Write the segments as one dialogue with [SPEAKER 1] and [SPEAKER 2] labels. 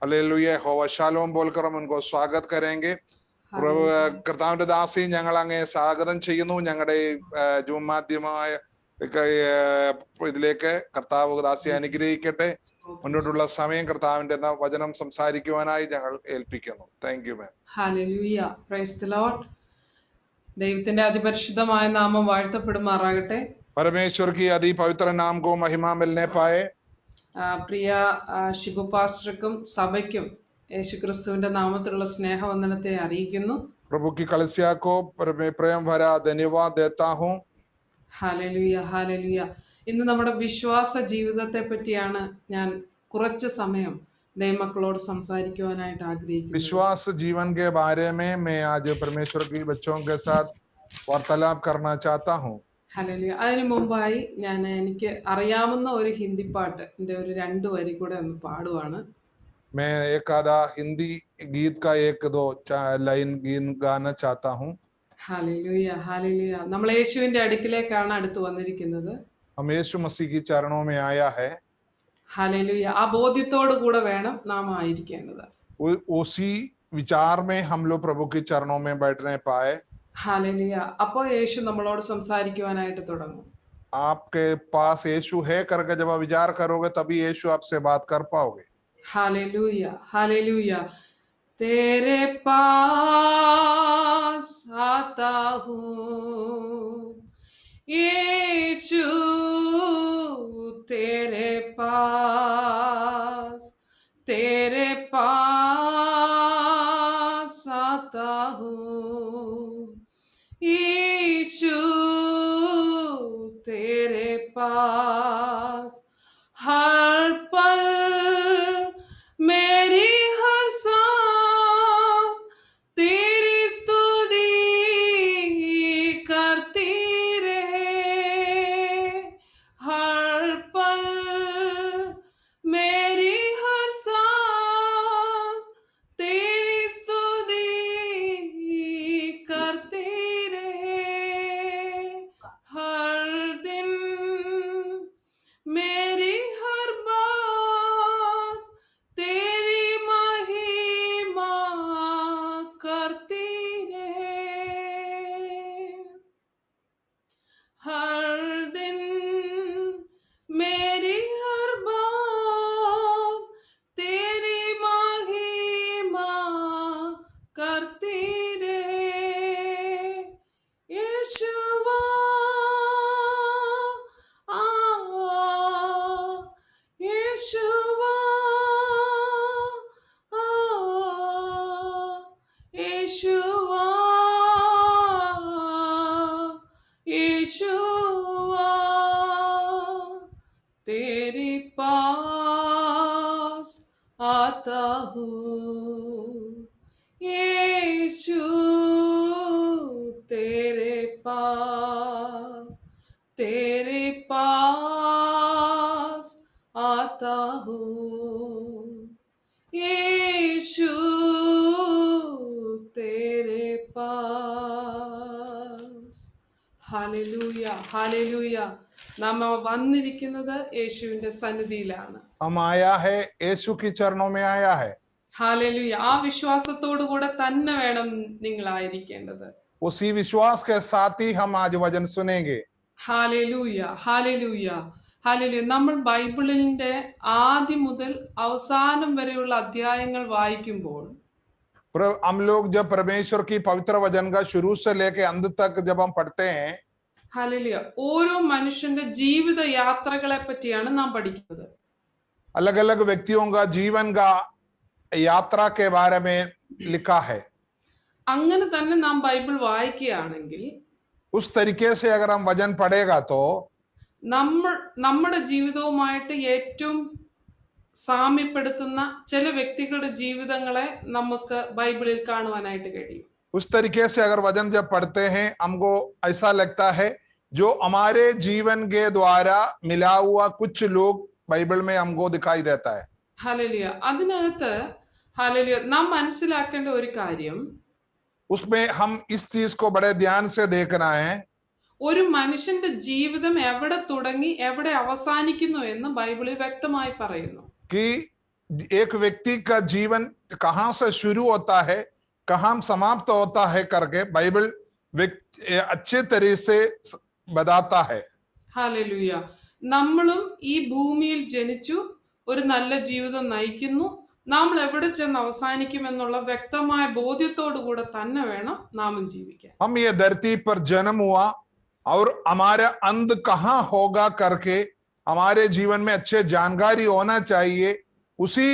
[SPEAKER 1] Hallelujah ഹോവ ശാലോം बोलकर हम उनको स्वागत करेंगे. കർത്താവിന്റെ ദാസി ഞങ്ങൾ അങ്ങേ സ്വാഗതം ചെയ്യുന്നു. ഞങ്ങളുടെ ജൂം മാധ്യമമായ ഇതിലേക്ക് കർത്താവ് ദാസിയെ അനുഗ്രഹിക്കട്ടെ. മുന്നോട്ടുള്ള സമയം കർത്താവിന്റെ വചനം സംസാരിക്കുവാനായി ഞങ്ങൾ ഏൽപ്പിക്കുന്നു. Thank you ma'am.
[SPEAKER 2] Hallelujah, praise the Lord. ദൈവത്തിന്റെ അതിപരിശുദ്ധമായ നാമം വാഴ്ത്തപ്പെടുമാറാകട്ടെ.
[SPEAKER 1] परमेश्वर की अति पवित्र नाम को महिमा मिलने पाए.
[SPEAKER 2] പ്രിയ ഷിബു പാസ്റ്റർക്കും സഭയ്ക്കും യേശുക്രിസ്തുവിന്റെ നാമത്തിലുള്ള സ്നേഹവന്ദനത്തെ അറിയിക്കുന്നു.
[SPEAKER 1] प्रभु की कलीसिया को प्रेम भरा धन्यवाद देता हूँ.
[SPEAKER 2] Hallelujah, hallelujah. ഇന്ന് നമ്മുടെ വിശ്വാസ ജീവിതത്തെ പറ്റിയാണ് ഞാൻ കുറച്ച് സമയം ദൈവമക്കളോട് സംസാരിക്കുവാനായിട്ട് ആഗ്രഹിക്കുന്നു.
[SPEAKER 1] विश्वास जीवन के बारे में मैं आज परमेश्वर की बच्चों के साथ वार्तालाप करना चाहता हूँ.
[SPEAKER 2] ഹല്ലേലൂയ. അതിനു മുമ്പായി എനിക്ക് അറിയാവുന്ന ഒരു ഹിന്ദി പാട്ട് ഒരു 2 വരി കൂടെ ഒന്ന് പാടുവാണ്.
[SPEAKER 1] मैं एक आधा हिंदी गीत का 1-2 लाइन गाना चाहता हूँ.
[SPEAKER 2] Hallelujah, hallelujah. നമ്മൾ യേശുവിന്റെ അടുക്കിലേക്കാണ് അടുത്ത് വന്നിരിക്കുന്നത്.
[SPEAKER 1] हम यीशु मसीह की चरणों में आया है.
[SPEAKER 2] ഹല്ലേലൂയ. ആ ബോധ്യത്തോടു കൂടെ വേണം നാം ആയിരിക്കേണ്ടത്.
[SPEAKER 1] उसी विचार में हम लोग प्रभु के चरणों में बैठने पाए.
[SPEAKER 2] ഹല്ലേലൂയ. അപ്പോൾ യേശു നമ്മളോട് സംസാരിക്കുവാനായിട്ട് തുടങ്ങും.
[SPEAKER 1] आपके पास यीशु है करके जब आप विचार करोगे तभी यीशु आपसे बात कर पाओगे.
[SPEAKER 2] Hallelujah, hallelujah. तेरे पास आता हूँ यीशु, तेरे पास आता हूँ यीशु, तेरे पास हर पल मेरी हर सांस तेरी स्तुति करती रहे. हर पल मेरी हर सांस तेरी स्तुति करती रहे. हर दिन मेरी हर बात तेरी महिमा करती रहे. हर दिन मेरी हर बात तेरी महिमा करती रहे. यीशुआ यीशुआ यीशुआ यीशुआ, तेरे पास आता हूँ यीशु, तेरे पास आता हूँ यीशु, तेरे पास. Hallelujah, hallelujah. നാം വന്നിരിക്കുന്നത് യേശുവിന്റെ സന്നിധിയിലാണ്.
[SPEAKER 1] हम आया है यीशु की चरणों में आया है.
[SPEAKER 2] ഹല്ലേലൂയ. ആ വിശ്വാസത്തോടു കൂടെ തന്നെ വേണം നിങ്ങളായിരിക്കേണ്ടത്.
[SPEAKER 1] उसी विश्वास के साथ ही हम आज वचन सुनेंगे.
[SPEAKER 2] Hallelujah, hallelujah, hallelujah. നമ്മൾ ബൈബിളിന്റെ ആദ്യം മുതൽ അവസാനം വരെയുള്ള അധ്യായങ്ങൾ വായിക്കുമ്പോൾ
[SPEAKER 1] हम लोग जब परमेश्वर की पवित्र वचन का शुरू से लेके अंत तक जब हम पढ़ते हैं,
[SPEAKER 2] ഹല്ലേലൂയ, ഓരോ മനുഷ്യന്റെ ജീവിത യാത്രകളെ പറ്റിയാണ് നാം പഠിക്കുന്നത്.
[SPEAKER 1] अलग अलग व्यक्तियों का जीवन का यात्रा के बारे में लिखा है.
[SPEAKER 2] അങ്ങനെ തന്നെ നാം ബൈബിൾ വായിക്കുകയാണെങ്കിൽ
[SPEAKER 1] उस तरीके से अगर हम वचन पढ़ेगा तो
[SPEAKER 2] നമ്മുടെ ജീവിതവുമായിട്ട് ഏറ്റവും സാമ്യപ്പെടുത്തുന്ന ചില വ്യക്തികളുടെ ജീവിതങ്ങളെ നമുക്ക് ബൈബിളിൽ കാണുവാനായിട്ട് കഴിയും.
[SPEAKER 1] उस तरीके से अगर वचन जब पढ़ते हैं हमको ऐसा लगता है जो हमारे जीवन के द्वारा मिला हुआ कुछ लोग बाइबल में हमको दिखाई देता है.
[SPEAKER 2] ഹല്ലേലൂയ. അതിനകത്ത് ഹല്ലേലൂയ നാം മനസ്സിലാക്കേണ്ട ഒരു കാര്യം,
[SPEAKER 1] उसमें हम इस चीज को बड़े ध्यान से देखना है.
[SPEAKER 2] ഒരു മനുഷ്യന്റെ ജീവിതം എവിടെ തുടങ്ങി എവിടെ അവസാനിക്കുന്നു എന്ന് ബൈബിളിൽ വ്യക്തമായി പറയുന്നു.
[SPEAKER 1] कि एक व्यक्ति का जीवन कहां से शुरू होता है, कहां समाप्त होता है करके बाइबल अच्छे तरह से बताता है.
[SPEAKER 2] ഹല്ലേലൂയ. നമ്മളും ഈ ഭൂമിയിൽ ജനിച്ചു ഒരു നല്ല ജീവിതം നയിക്കുന്നു. നമ്മൾ എവിടെ ചെന്ന് അവസാനിക്കുമെന്നുള്ള വ്യക്തമായ ബോധ്യത്തോടുകൂടെ തന്നെ വേണം നാമും ജീവിക്കാൻ.
[SPEAKER 1] हम ये धरती पर जन्म हुआ और हमारा अंत कहां होगा करके हमारे जीवन में अच्छे जानकारी होना चाहिए. उसी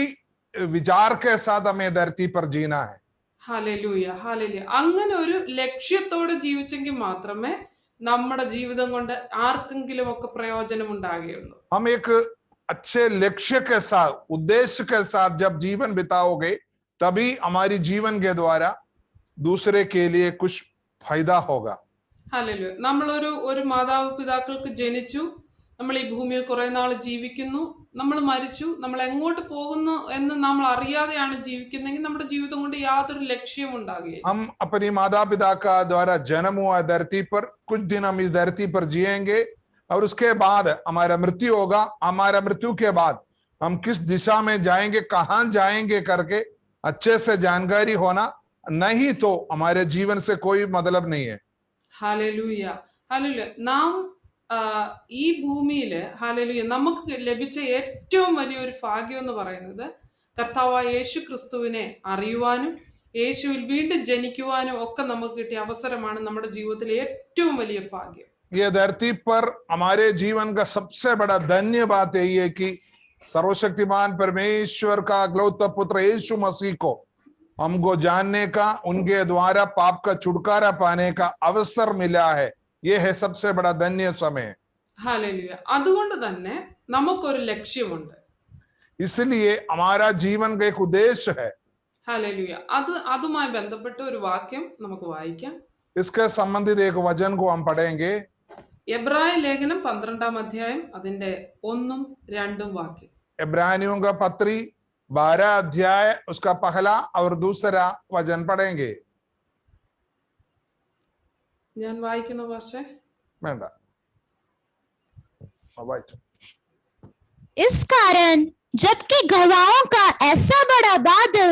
[SPEAKER 1] विचार के साथ हमें धरती पर जीना है.
[SPEAKER 2] Hallelujah, hallelujah. അങ്ങനെ ഒരു ലക്ഷ്യത്തോടെ ജീവിച്ചെങ്കിൽ മാത്രമേ നമ്മുടെ ജീവിതം കൊണ്ട് ആർക്കെങ്കിലും ഒക്കെ പ്രയോജനം ഉണ്ടാകുകയുള്ളൂ.
[SPEAKER 1] हम एक अच्छे लक्ष्य के साथ, उद्देश्य के साथ जब जीवन बिताओगे, तभी हमारी जीवन के द्वारा दूसरे के लिए कुछ फायदा होगा.
[SPEAKER 2] ഹല്ലേലൂയ. നമ്മളൊരു മാതാപിതാക്കൾക്ക് ജനിച്ചു, നമ്മൾ ഈ ഭൂമിയിൽ കുറെ നാൾ ജീവിക്കുന്നു, നമ്മൾ മരിച്ചു, നമ്മൾ എങ്ങോട്ട് പോകുന്നു എന്ന് നമ്മൾ അറിയാതെയാണ് ജീവിക്കുന്നതെങ്കിൽ നമ്മുടെ ജീവിതം കൊണ്ട് യാതൊരു ലക്ഷ്യവും ഉണ്ടാകുകയില്ല.
[SPEAKER 1] हम अपनी माता पिता का द्वारा जन्म हुआ धरती पर, कुछ दिन हम इस धरती पर जिएंगे और उसके बाद हमारा मृत्यु होगा. हमारा मृत्यु के बाद हम किस दिशा में जाएंगे, कहां जाएंगे करके अच्छे से जानकारी होना, नहीं तो हमारे जीवन से कोई मतलब नहीं है.
[SPEAKER 2] Hallelujah, hallelujah. നാം ഈ ഭൂമിയില് ഹല്ലേലൂയ നമുക്ക് ലഭിച്ച ഏറ്റവും വലിയൊരു ഭാഗ്യം എന്ന് പറയുന്നത് കർത്താവായ യേശു ക്രിസ്തുവിനെ അറിയുവാനും യേശുവിൽ വീണ്ടും ജനിക്കുവാനും ഒക്കെ നമുക്ക് കിട്ടിയ അവസരമാണ് നമ്മുടെ ജീവിതത്തിലെ ഏറ്റവും വലിയ ഭാഗ്യം.
[SPEAKER 1] ये धरती पर हमारे जीवन का सबसे बड़ा धन्य बात यही है कि सर्वशक्तिमान परमेश्वर का इकलौता पुत्र यीशु मसीह को हमको जानने का, उनके द्वारा पाप का छुटकारा पाने का अवसर मिला है. ये है सबसे बड़ा धन्य समय.
[SPEAKER 2] ഹല്ലേലൂയ. അതുകൊണ്ട് തന്നെ നമുക്കൊരു ലക്ഷ്യമുണ്ട്.
[SPEAKER 1] इसलिए हमारा जीवन का एक उद्देश्य है.
[SPEAKER 2] ഹല്ലേലൂയ. അതുമായി ബന്ധപ്പെട്ട ഒരു വാക്യം നമുക്ക് വായിക്കാം.
[SPEAKER 1] इसके संबंधित एक वचन को हम पढ़ेंगे.
[SPEAKER 2] എബ്രായ ലേഖനം 12-ാം അധ്യായം അതിന്റെ 1-2 വാക്യം.
[SPEAKER 1] इब्रानियों का पत्री 12 अध्याय उसका पहला और दूसरा वचन पढ़ेंगे.
[SPEAKER 2] ഞാൻ വായിക്കുന്നു പക്ഷേ
[SPEAKER 1] വേണ്ട.
[SPEAKER 3] इस कारण जबकि गवाहों का ऐसा बड़ा बादल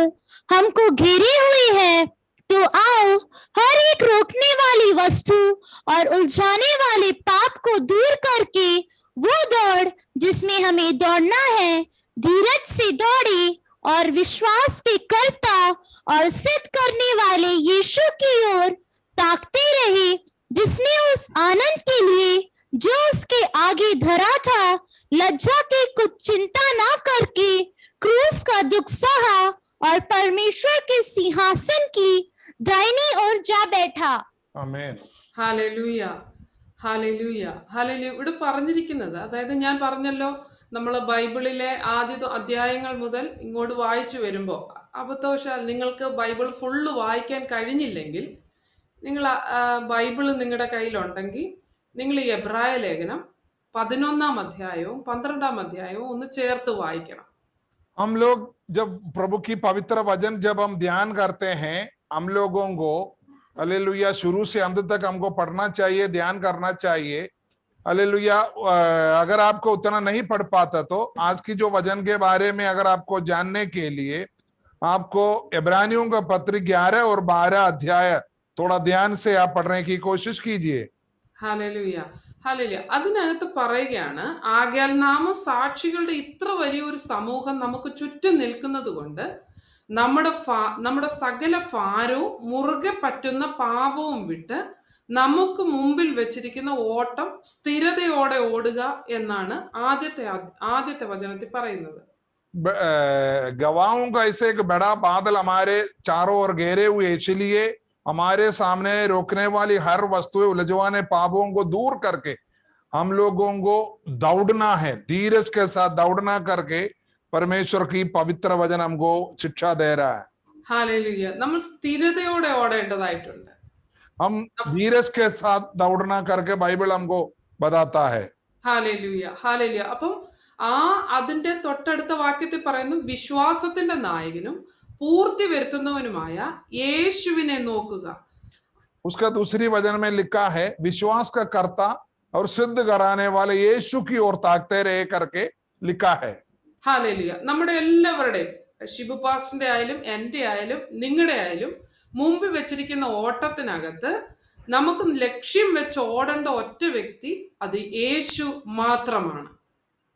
[SPEAKER 3] हमको घेरे हुई है, तो आओ हर एक रोकने वाली वस्तु और उलझाने वाले पाप को दूर करके वो दौड़ जिसमें हमें दौड़ना है, धीरज से दौड़े और विश्वास के कर्ता और सिद्ध करने वाले यीशु की ओर ताकते रहे, जिसने उस आनंद के लिए जो उसके आगे धरा था लज्जा के कुछ चिंता ना करके क्रूस का दुख सहा और परमेश्वर के सिंहासन की दाहिनी ओर जा बैठा.
[SPEAKER 1] आमीन.
[SPEAKER 2] Hallelujah, hallelujah, hallelujah. ഇവിടെ പറഞ്ഞിരിക്കുന്നത്, അതായത് ഞാൻ പറഞ്ഞല്ലോ, നമ്മൾ ബൈബിളിലെ ആദ്യ അധ്യായങ്ങൾ മുതൽ ഇങ്ങോട്ട് വായിച്ചു വരുമ്പോൾ അബദ്ധവശാൽ നിങ്ങൾക്ക് ബൈബിൾ ഫുള്ള് വായിക്കാൻ കഴിഞ്ഞില്ലെങ്കിൽ, നിങ്ങൾ ബൈബിൾ നിങ്ങളുടെ കയ്യിലുണ്ടെങ്കിൽ നിങ്ങൾ ഈ എബ്രായ ലേഖനം 11-ാം അധ്യായവും 12-ാം അധ്യായവും ഒന്ന് ചേർത്ത് വായിക്കണം.
[SPEAKER 1] हम लोग जब प्रभु की पवित्र वचन जब हम ध्यान करते हैं, हम लोगों को हालेलुया शुरू से अंत तक हमको पढ़ना चाहिए, ध्यान करना चाहिए. हालेलुया. अगर आपको उतना नहीं पढ़ पाता तो आज की जो वचन के बारे में अगर आपको जानने के लिए आपको इब्रानियों का पत्र 11 और 12 अध्याय थोड़ा ध्यान से आप पढ़ने की कोशिश कीजिए.
[SPEAKER 2] Hallelujah, hallelujah. അതിനകത്ത് പറയുകയാണ്, ആകയാൽ നാം സാക്ഷികളുടെ ഇത്ര വലിയൊരു സമൂഹം നമുക്ക് ചുറ്റും നിൽക്കുന്നത് കൊണ്ട് നമ്മുടെ സകല ഭാരവും മുറുകെ പറ്റുന്ന പാപവും വിട്ട് നമുക്ക് മുമ്പിൽ വെച്ചിരിക്കുന്ന ഓട്ടം സ്ഥിരതയോടെ ഓടുക എന്നാണ് ആദ്യത്തെ വചനത്തിൽ പറയുന്നത്.
[SPEAKER 1] गवाहों का ऐसे एक बड़ा बादल हमारे चारों ओर घेरे हुए, इसलिए हमारे सामने रोकने वाली हर वस्तुएं, उलझवाने पापों को दूर करके हम लोगों को दौड़ना है, धीरज के साथ दौड़ना करके परमेश्वर की पवित्र वचन हमको शिक्षा दे रहा है.
[SPEAKER 2] ഹല്ലേലൂയ. നമ്മൾ സ്ഥിരതയോടെ ഓടേണ്ടതായിട്ടുണ്ട്.
[SPEAKER 1] हम धीरज के साथ दौड़ना करके बाइबल हमको बताता है.
[SPEAKER 2] Hallelujah, hallelujah. അപ്പം അതിന്റെ തൊട്ടടുത്ത വാക്യത്തിൽ പറയുന്നു, വിശ്വാസത്തിന്റെ നായകനും പൂർത്തി വരുത്തുന്നവനുമായ യേശുവിനെ നോക്കുക.
[SPEAKER 1] उसका दूसरी वचन में लिखा है, विश्वास का कर्ता और सिद्ध कराने वाले यीशु की ओर ताकते रहे करके लिखा है.
[SPEAKER 2] ഹാലേലുയ. നമ്മുടെ എല്ലാവരുടെയും, ഷിബു പാസ്റ്ററിന്റെ ആയാലും എൻ്റെ ആയാലും നിങ്ങളുടെ ആയാലും മുമ്പിൽ വെച്ചിരിക്കുന്ന ഓട്ടത്തിനകത്ത് നമുക്ക് ലക്ഷ്യം വെച്ച് ഓടേണ്ട ഒറ്റ വ്യക്തി അത് യേശു മാത്രമാണ്.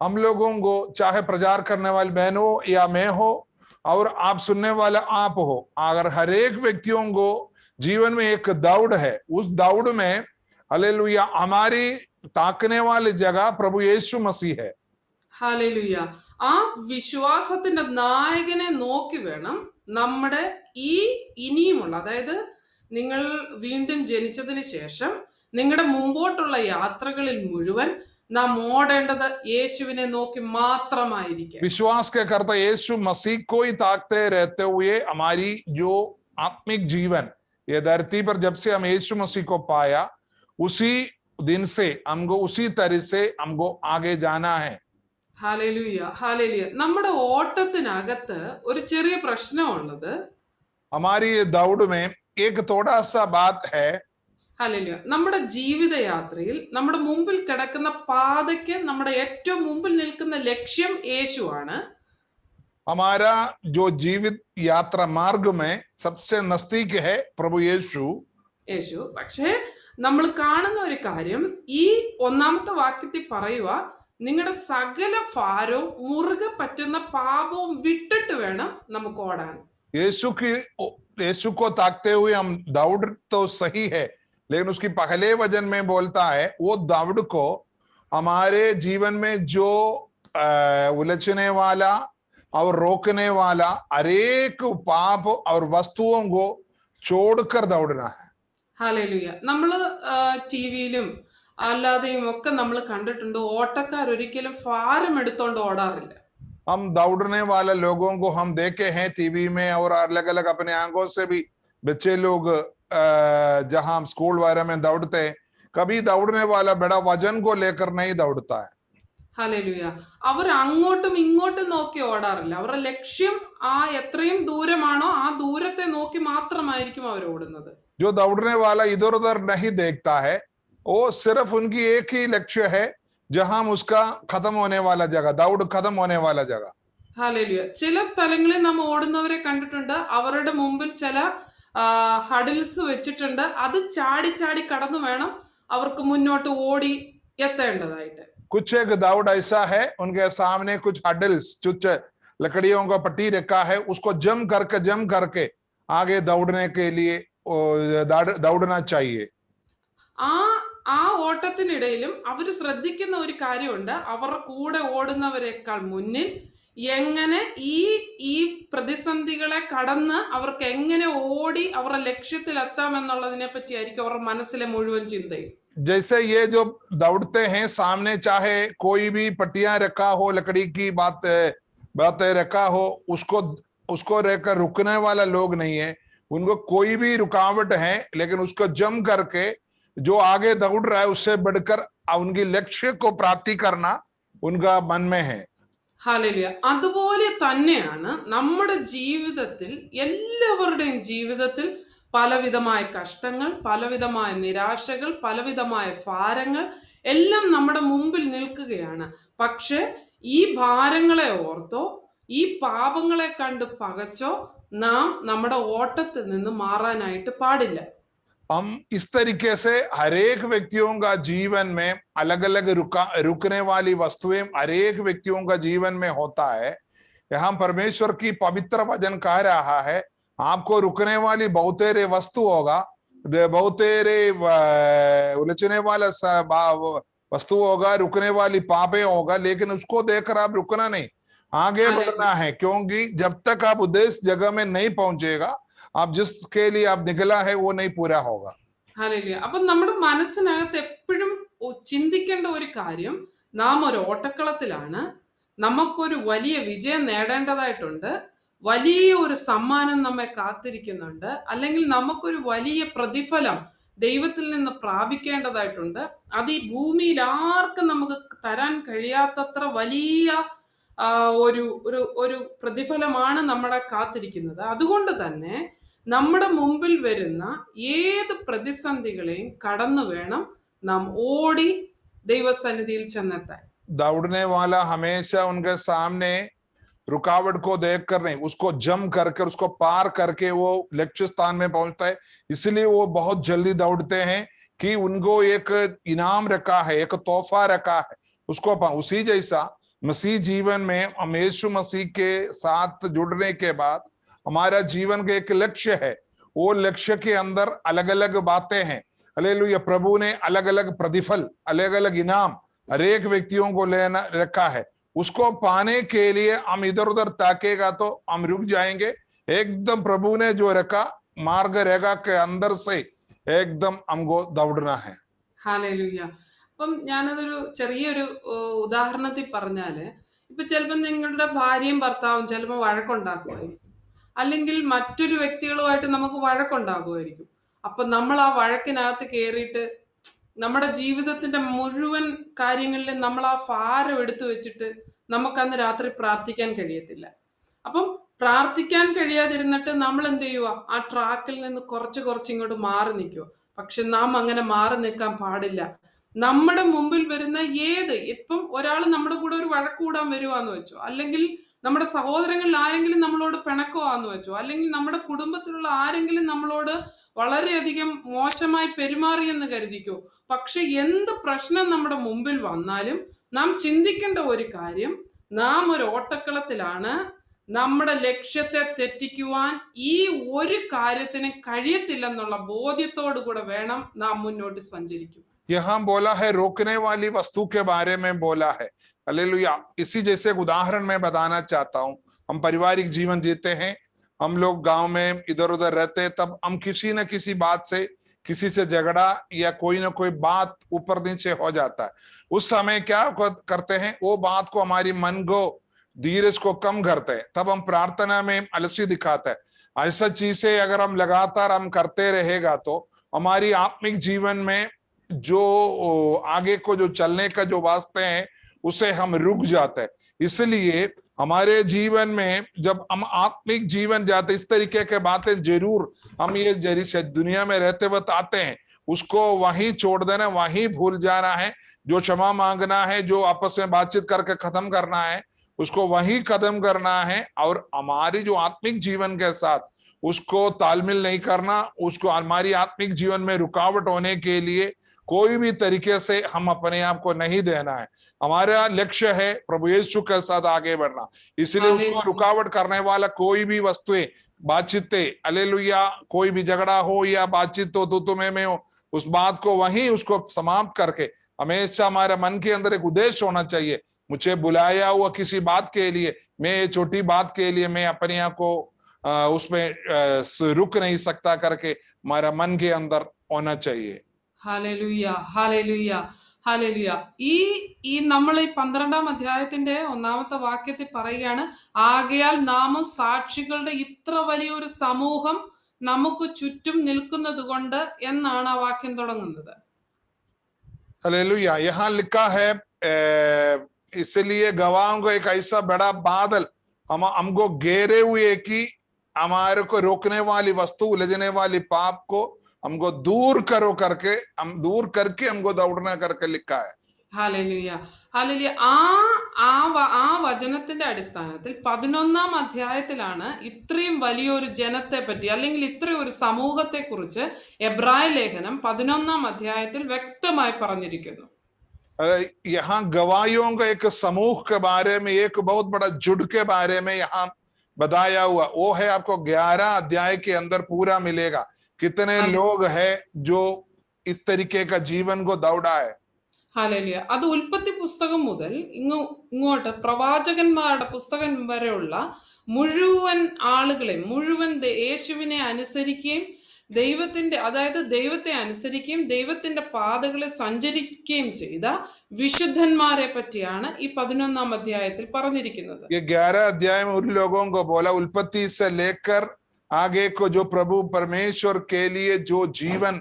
[SPEAKER 1] हम लोगों को चाहे प्रचार करने वाले बहन हो या मैं हो और आप सुनने वाला आप हो, अगर हर एक व्यक्तियों को जीवन में एक दौड़ है, उस दौड़ में हालेलुया हमारी ताकने वाली जगह प्रभु यीशु मसीह है.
[SPEAKER 2] ഹാലേലുയ. ആ വിശ്വാസത്തിന്റെ നായകനെ നോക്കി വേണം നമ്മുടെ ഈ ഇനിയുമുള്ള, അതായത് നിങ്ങൾ വീണ്ടും ജനിച്ചതിന് ശേഷം നിങ്ങളുടെ മുമ്പോട്ടുള്ള യാത്രകളിൽ മുഴുവൻ നാം ഓടേണ്ടത് യേശുവിനെ നോക്കി മാത്രമായിരിക്കും.
[SPEAKER 1] विश्वास के करता यीशु मसीह को ही ताकते रहते हुए हमारी जो आत्मिक जीवन ये धरती पर जब से हम यीशु मसीह को पाया उसी दिन से हमको उसी तरह से हमको आगे जाना है.
[SPEAKER 2] Hallelujah, hallelujah. നമ്മുടെ ഓട്ടത്തിനകത്ത് ഒരു ചെറിയ പ്രശ്നമുള്ളത്,
[SPEAKER 1] हमारी ये दौड़ में एक थोड़ा सा बात है.
[SPEAKER 2] ഹാലേലുയ. നമ്മുടെ ജീവിതയാത്രയിൽ നമ്മുടെ മുമ്പിൽ കിടക്കുന്ന പാതയ്ക്ക് നമ്മുടെ ഏറ്റവും മുമ്പിൽ നിൽക്കുന്ന ലക്ഷ്യം യേശുവാണ്.
[SPEAKER 1] हमारा जो जीवित यात्रा मार्ग में सबसे नजदीक है प्रभु यीशु.
[SPEAKER 2] യേശു. പക്ഷേ നമ്മൾ കാണുന്ന ഒരു കാര്യം, ഈ ഒന്നാമത്തെ വാക്യത്തിൽ പറയുക, നിങ്ങളുടെ സകല ഭാരവും മുറുകെ പറ്റുന്ന പാപവും വിട്ടിട്ട് വേണം നമുക്ക് ഓടാൻ.
[SPEAKER 1] यीशु को ताकते हुए हम दौड़ तो सही है, लेकिन उसकी पहले वचन में बोलता है वो दौड़ को हमारे जीवन में जो उलझने वाला और रोकने वाला हरेक पाप और वस्तुओं को छोड़कर दौड़ना है.
[SPEAKER 2] ഹാലേലുയ. നമ്മൾ ടിവിയിലും അല്ലാതെയും ഒക്കെ നമ്മൾ കണ്ടിട്ടുണ്ട്, ഓട്ടക്കാരൊരിക്കലും ഭാരം എടുത്തോണ്ട് ഓടാറില്ല.
[SPEAKER 1] हम दौड़ने वाले लोगों को हम देखे हैं टीवी में और अलग अलग अपने आंखों से भी. बच्चे लोग जहां हम स्कूल वगैरह में दौड़ते हैं, कभी दौड़ने वाला बड़ा वजन को लेकर नहीं दौड़ता है.
[SPEAKER 2] ഹാലേലുയ. അവർ അങ്ങോട്ടും ഇങ്ങോട്ടും നോക്കി ഓടാറില്ല. അവരുടെ ലക്ഷ്യം ആ എത്രയും ദൂരമാണോ ആ ദൂരത്തെ നോക്കി മാത്രമായിരിക്കും അവർ ഓടുന്നത്.
[SPEAKER 1] जो दौड़ने वाला इधर उधर नहीं देखता है, वो सिर्फ उनकी एक ही लक्ष्य है, जहां उसका खत्म होने वाला जगह, दौड़ खत्म होने वाला जगह.
[SPEAKER 2] ഹാലേലുയ. ചില സ്ഥലങ്ങളിൽ നാം ഓടുന്നവരെ കണ്ടിട്ടുണ്ട്, അവരുടെ മുമ്പിൽ ചില ഹഡിൽസ് വെച്ചിട്ടുണ്ട്. അത് ചാടി ചാടി കടന്നു വേണം അവർക്ക് മുന്നോട്ട് ഓടി എത്തേണ്ടതായിട്ട്.
[SPEAKER 1] कुछ एक दौड़ ऐसा है, उनके सामने कुछ हडल्स, कुछ लकड़ियों का पट्टी रखा है, उसको जम करके आगे दौड़ने के लिए दौड़ना चाहिए.
[SPEAKER 2] ആ ഓട്ടത്തിനിടയിലും അവർ ശ്രദ്ധിക്കുന്ന ഒരു കാര്യമുണ്ട്, അവരുടെ കൂടെ ഓടുന്നവരെക്കാൾ മുന്നിൽ എങ്ങനെ ഈ പ്രതിസന്ധികളെ കടന്ന് അവർക്ക് എങ്ങനെ ഓടി അവരുടെ ലക്ഷ്യത്തിൽ എത്താമെന്നുള്ളതിനെ പറ്റിയായിരിക്കും അവരുടെ മനസ്സിലെ മുഴുവൻ ചിന്തയും.
[SPEAKER 1] जैसे ये जो दौड़ते हैं, सामने चाहे कोई भी पट्टियां रखा हो, लकड़ी की बातें रखा हो, उसको रहकर रुकने वाला लोग नहीं है. उनको कोई भी रुकावट है, लेकिन उसको जम करके जो आगे दौड़ रहा है उससे बढ़कर उनकी लक्ष्य को प्राप्ति करना उनका मन में है.
[SPEAKER 2] ഹാലേലുയ. അതുപോലെ തന്നെയാണ് നമ്മുടെ ജീവിതത്തിൽ, എല്ലാവരുടെയും ജീവിതത്തിൽ പലവിധമായ കഷ്ടങ്ങൾ, പലവിധമായ നിരാശകൾ, പലവിധമായ ഭാരങ്ങൾ എല്ലാം നമ്മുടെ മുമ്പിൽ നിൽക്കുകയാണ്. പക്ഷെ ഈ ഭാരങ്ങളെ ഓർത്തോ ഈ പാപങ്ങളെ കണ്ട് പകച്ചോ നാം നമ്മുടെ ഓട്ടത്തിൽ നിന്ന് മാറാനായിട്ട് പാടില്ല.
[SPEAKER 1] हम इस तरीके से हरेक व्यक्तियों का जीवन में अलग अलग रुकने वाली वस्तुएं हरेक व्यक्तियों का जीवन में होता है. यहाँ परमेश्वर की पवित्र वचन कह रहा है, आपको रुकने वाली बहुतेरे वस्तु होगा, बहुतेरे उलझने वाला वस्तु होगा, रुकने वाली पापे होगा, लेकिन उसको देखकर आप रुकना नहीं, आगे बढ़ना है. क्योंकि जब तक आप उद्देश्य जगह में नहीं पहुंचेगा, आप जिसके लिए आप निकला है वो नहीं पूरा होगा.
[SPEAKER 2] ഹാലേലുയ. അപ്പൊ നമ്മുടെ മനസ്സിനകത്ത് എപ്പോഴും ചിന്തിക്കേണ്ട ഒരു കാര്യം, നാം ഒരു ഓട്ടക്കളത്തിലാണ്, നമുക്കൊരു വലിയ വിജയം നേടേണ്ടതായിട്ടുണ്ട്, വലിയ ഒരു സമ്മാനം നമ്മെ കാത്തിരിക്കുന്നുണ്ട്, അല്ലെങ്കിൽ നമുക്കൊരു വലിയ പ്രതിഫലം ദൈവത്തിൽ നിന്ന് പ്രാപിക്കേണ്ടതായിട്ടുണ്ട്. അത് ഈ ഭൂമിയിൽ ആർക്കും നമുക്ക് തരാൻ കഴിയാത്തത്ര വലിയ ഒരു പ്രതിഫലമാണ് നമ്മളെ കാത്തിരിക്കുന്നത്. അതുകൊണ്ട് തന്നെ നമ്മുടെ മുമ്പിൽ വരുന്ന ഏത് പ്രതിസന്ധികളെയും കടന്നു വേണം നാം ഓടി ദൈവസന്നിധിയിൽ ചെന്നെത്താൻ.
[SPEAKER 1] दौड़ने वाला हमेशा उनके सामने रुकावट को देखकर नहीं, उसको जम करके उसको पार करके वो लक्ष्य स्थान में पहुंचता है। इसलिए वो बहुत जल्दी दौड़ते हैं कि उनको एक इनाम रखा है, एक तोहफा रखा है उसको। उसी जैसा मसीह जीवन में हम यीशु मसीह के साथ जुड़ने के बाद हमारा जीवन का एक लक्ष्य है। वो लक्ष्य के अंदर अलग अलग बातें हैं। हालेलुया। प्रभु ने अलग अलग प्रतिफल, अलग अलग इनाम हर एक व्यक्तियों को लेना रखा है। उसको पाने के लिए हम इधर उधर ताकेगा तो हम रुक जाएंगे। एकदम प्रभु ने जो रखा मार्ग रेखा के अंदर से एकदम हमको दौड़ना है।
[SPEAKER 2] ഹാലേലൂയ. അപ്പം ഞാനതൊരു ചെറിയൊരു ഉദാഹരണത്തിൽ പറഞ്ഞാല്, ഇപ്പൊ ചിലപ്പോൾ നിങ്ങളുടെ ഭാര്യയും ഭർത്താവും ചിലപ്പോൾ വഴക്കുണ്ടാക്കുമായിരിക്കും, അല്ലെങ്കിൽ മറ്റൊരു വ്യക്തികളുമായിട്ട് നമുക്ക് വഴക്കുണ്ടാകുമായിരിക്കും. അപ്പൊ നമ്മൾ ആ വഴക്കിനകത്ത് കയറിയിട്ട് നമ്മുടെ ജീവിതത്തിന്റെ മുഴുവൻ കാര്യങ്ങളിലും നമ്മൾ ആ ഭാരം എടുത്തു വെച്ചിട്ട് നമുക്കന്ന് രാത്രി പ്രാർത്ഥിക്കാൻ കഴിയത്തില്ല. അപ്പം പ്രാർത്ഥിക്കാൻ കഴിയാതിരുന്നിട്ട് നമ്മൾ എന്ത് ചെയ്യുക, ആ ട്രാക്കിൽ നിന്ന് കുറച്ച് ഇങ്ങോട്ട് മാറി നിൽക്കുക. പക്ഷെ നാം അങ്ങനെ മാറി നിൽക്കാൻ പാടില്ല. നമ്മുടെ മുമ്പിൽ വരുന്ന ഇപ്പം ഒരാൾ നമ്മുടെ കൂടെ ഒരു വഴക്ക് കൂടാൻ വരുവാന്ന് വെച്ചോ, അല്ലെങ്കിൽ നമ്മുടെ സഹോദരങ്ങളിൽ ആരെങ്കിലും നമ്മളോട് പിണക്കുവാന്ന് വെച്ചോ, അല്ലെങ്കിൽ നമ്മുടെ കുടുംബത്തിലുള്ള ആരെങ്കിലും നമ്മളോട് വളരെയധികം മോശമായി പെരുമാറിയെന്ന് കരുതിക്കോ. പക്ഷെ എന്ത് പ്രശ്നം നമ്മുടെ മുമ്പിൽ വന്നാലും നാം ചിന്തിക്കേണ്ട ഒരു കാര്യം, നാം ഒരു ഓട്ടക്കളത്തിലാണ്. നമ്മുടെ ലക്ഷ്യത്തെ തെറ്റിക്കുവാൻ ഈ ഒരു കാര്യത്തിന് കഴിയത്തില്ലെന്നുള്ള ബോധ്യത്തോടു കൂടെ വേണം നാം മുന്നോട്ട് സഞ്ചരിക്കും.
[SPEAKER 1] यहाँ बोला है रोकने वाली वस्तु के बारे में बोला है। हालेलुया। इसी जैसे एक उदाहरण मैं बताना चाहता हूं। हम पारिवारिक जीवन जीते हैं, हम लोग गांव में इधर उधर रहते हैं, तब हम किसी न किसी बात से किसी से झगड़ा या कोई ना कोई बात ऊपर नीचे हो जाता है। उस समय क्या करते हैं, वो बात को हमारी मन को धीरज को कम करते हैं, तब हम प्रार्थना में अलसी दिखाते हैं। ऐसा चीजें अगर हम लगातार हम करते रहेगा तो हमारी आत्मिक जीवन में जो आगे को जो चलने का जो वास्ते हैं उसे हम रुक जाते हैं। इसलिए हमारे जीवन में जब हम आत्मिक जीवन जाते, इस तरीके के बातें जरूर हम ये जरिए दुनिया में रहते वक्त आते हैं, उसको वहीं छोड़ देना, वहीं भूल जाना है। जो क्षमा मांगना है, जो आपस में बातचीत करके खत्म करना है, उसको वहीं खत्म करना है। और हमारी जो आत्मिक जीवन के साथ उसको तालमेल नहीं करना, उसको हमारी आत्मिक जीवन में रुकावट होने के लिए कोई भी तरीके से हम अपने आप को नहीं देना है। हमारा लक्ष्य है प्रभु यीशु के साथ आगे बढ़ना। इसलिए उसको रुकावट करने वाला कोई भी वस्तुएं, बातचीतें, हालेलुया, कोई भी झगड़ा हो या बातचीत हो तो तुम्हें में हो, उस बात को वहीं उसको समाप्त करके हमेशा हमारे मन के अंदर एक उद्देश्य होना चाहिए। मुझे बुलाया हुआ किसी बात के लिए, मैं ये छोटी बात के लिए मैं अपने आप को उसमें रुक नहीं सकता करके हमारा मन के अंदर होना चाहिए।
[SPEAKER 2] Hallelujah, hallelujah, hallelujah. ഈ നമ്മൾ ഈ 12-ാം അധ്യായത്തിന്റെ 1-ാമത്തെ വാക്യത്തിൽ പറയുകയാണ്, ആകയാൽ നാമും സാക്ഷികളുടെ ഇത്ര വലിയൊരു സമൂഹം നമുക്ക് ചുറ്റും നിൽക്കുന്നത് കൊണ്ട് എന്നാണ് ആ വാക്യം തുടങ്ങുന്നത്.
[SPEAKER 1] हालेलुया। यहाँ लिखा है इसलिए गवाहों का एक ऐसा बड़ा बादल हमको घेरे हुए कि हमारे को रोकने वाली वस्तु, उलझने वाली पाप को हमको दूर करो करके, हम दूर करके हमको दौड़ना करके लिखा है।
[SPEAKER 2] Hallelujah, hallelujah. ആ വചനത്തിന്റെ അടിസ്ഥാനത്തിൽ 11-ാം അധ്യായത്തിലാണ് ഇത്രയും വലിയൊരു ജനത്തെ പറ്റി, അല്ലെങ്കിൽ ഇത്രയും ഒരു സമൂഹത്തെ കുറിച്ച് എബ്രായ ലേഖനം 11-ാം അധ്യായത്തിൽ വ്യക്തമായി പറഞ്ഞിരിക്കുന്നു.
[SPEAKER 1] यहाँ गवाहियों का एक समूह के बारे में, एक बहुत बड़ा जुड़ के बारे में यहाँ बताया हुआ, वो है आपको 11 अध्याय के अंदर पूरा मिलेगा। कितने लोग हैं जो इस तरीके का जीवन को दौड़ा है।
[SPEAKER 2] ഹല്ലേലൂയ. അത് ഉൽപ്പത്തി പുസ്തകം മുതൽ ഇങ്ങോട്ട് പ്രവാചകന്മാരുടെ പുസ്തകം വരെയുള്ള മുഴുവൻ ആളുകളെയും, മുഴുവൻ യേശുവിനെ അനുസരിക്കുകയും ദൈവത്തെ അനുസരിക്കുകയും ദൈവത്തിന്റെ പാതകളെ സഞ്ചരിക്കുകയും ചെയ്ത വിശുദ്ധന്മാരെ പറ്റിയാണ് ഈ 11-ാം അധ്യായത്തിൽ പറഞ്ഞിരിക്കുന്നത്.
[SPEAKER 1] ये 11 अध्याय में उन लोगों को बोला, उत्पत्ति से लेकर आगे को जो प्रभु परमेश्वर के लिए जो जीवन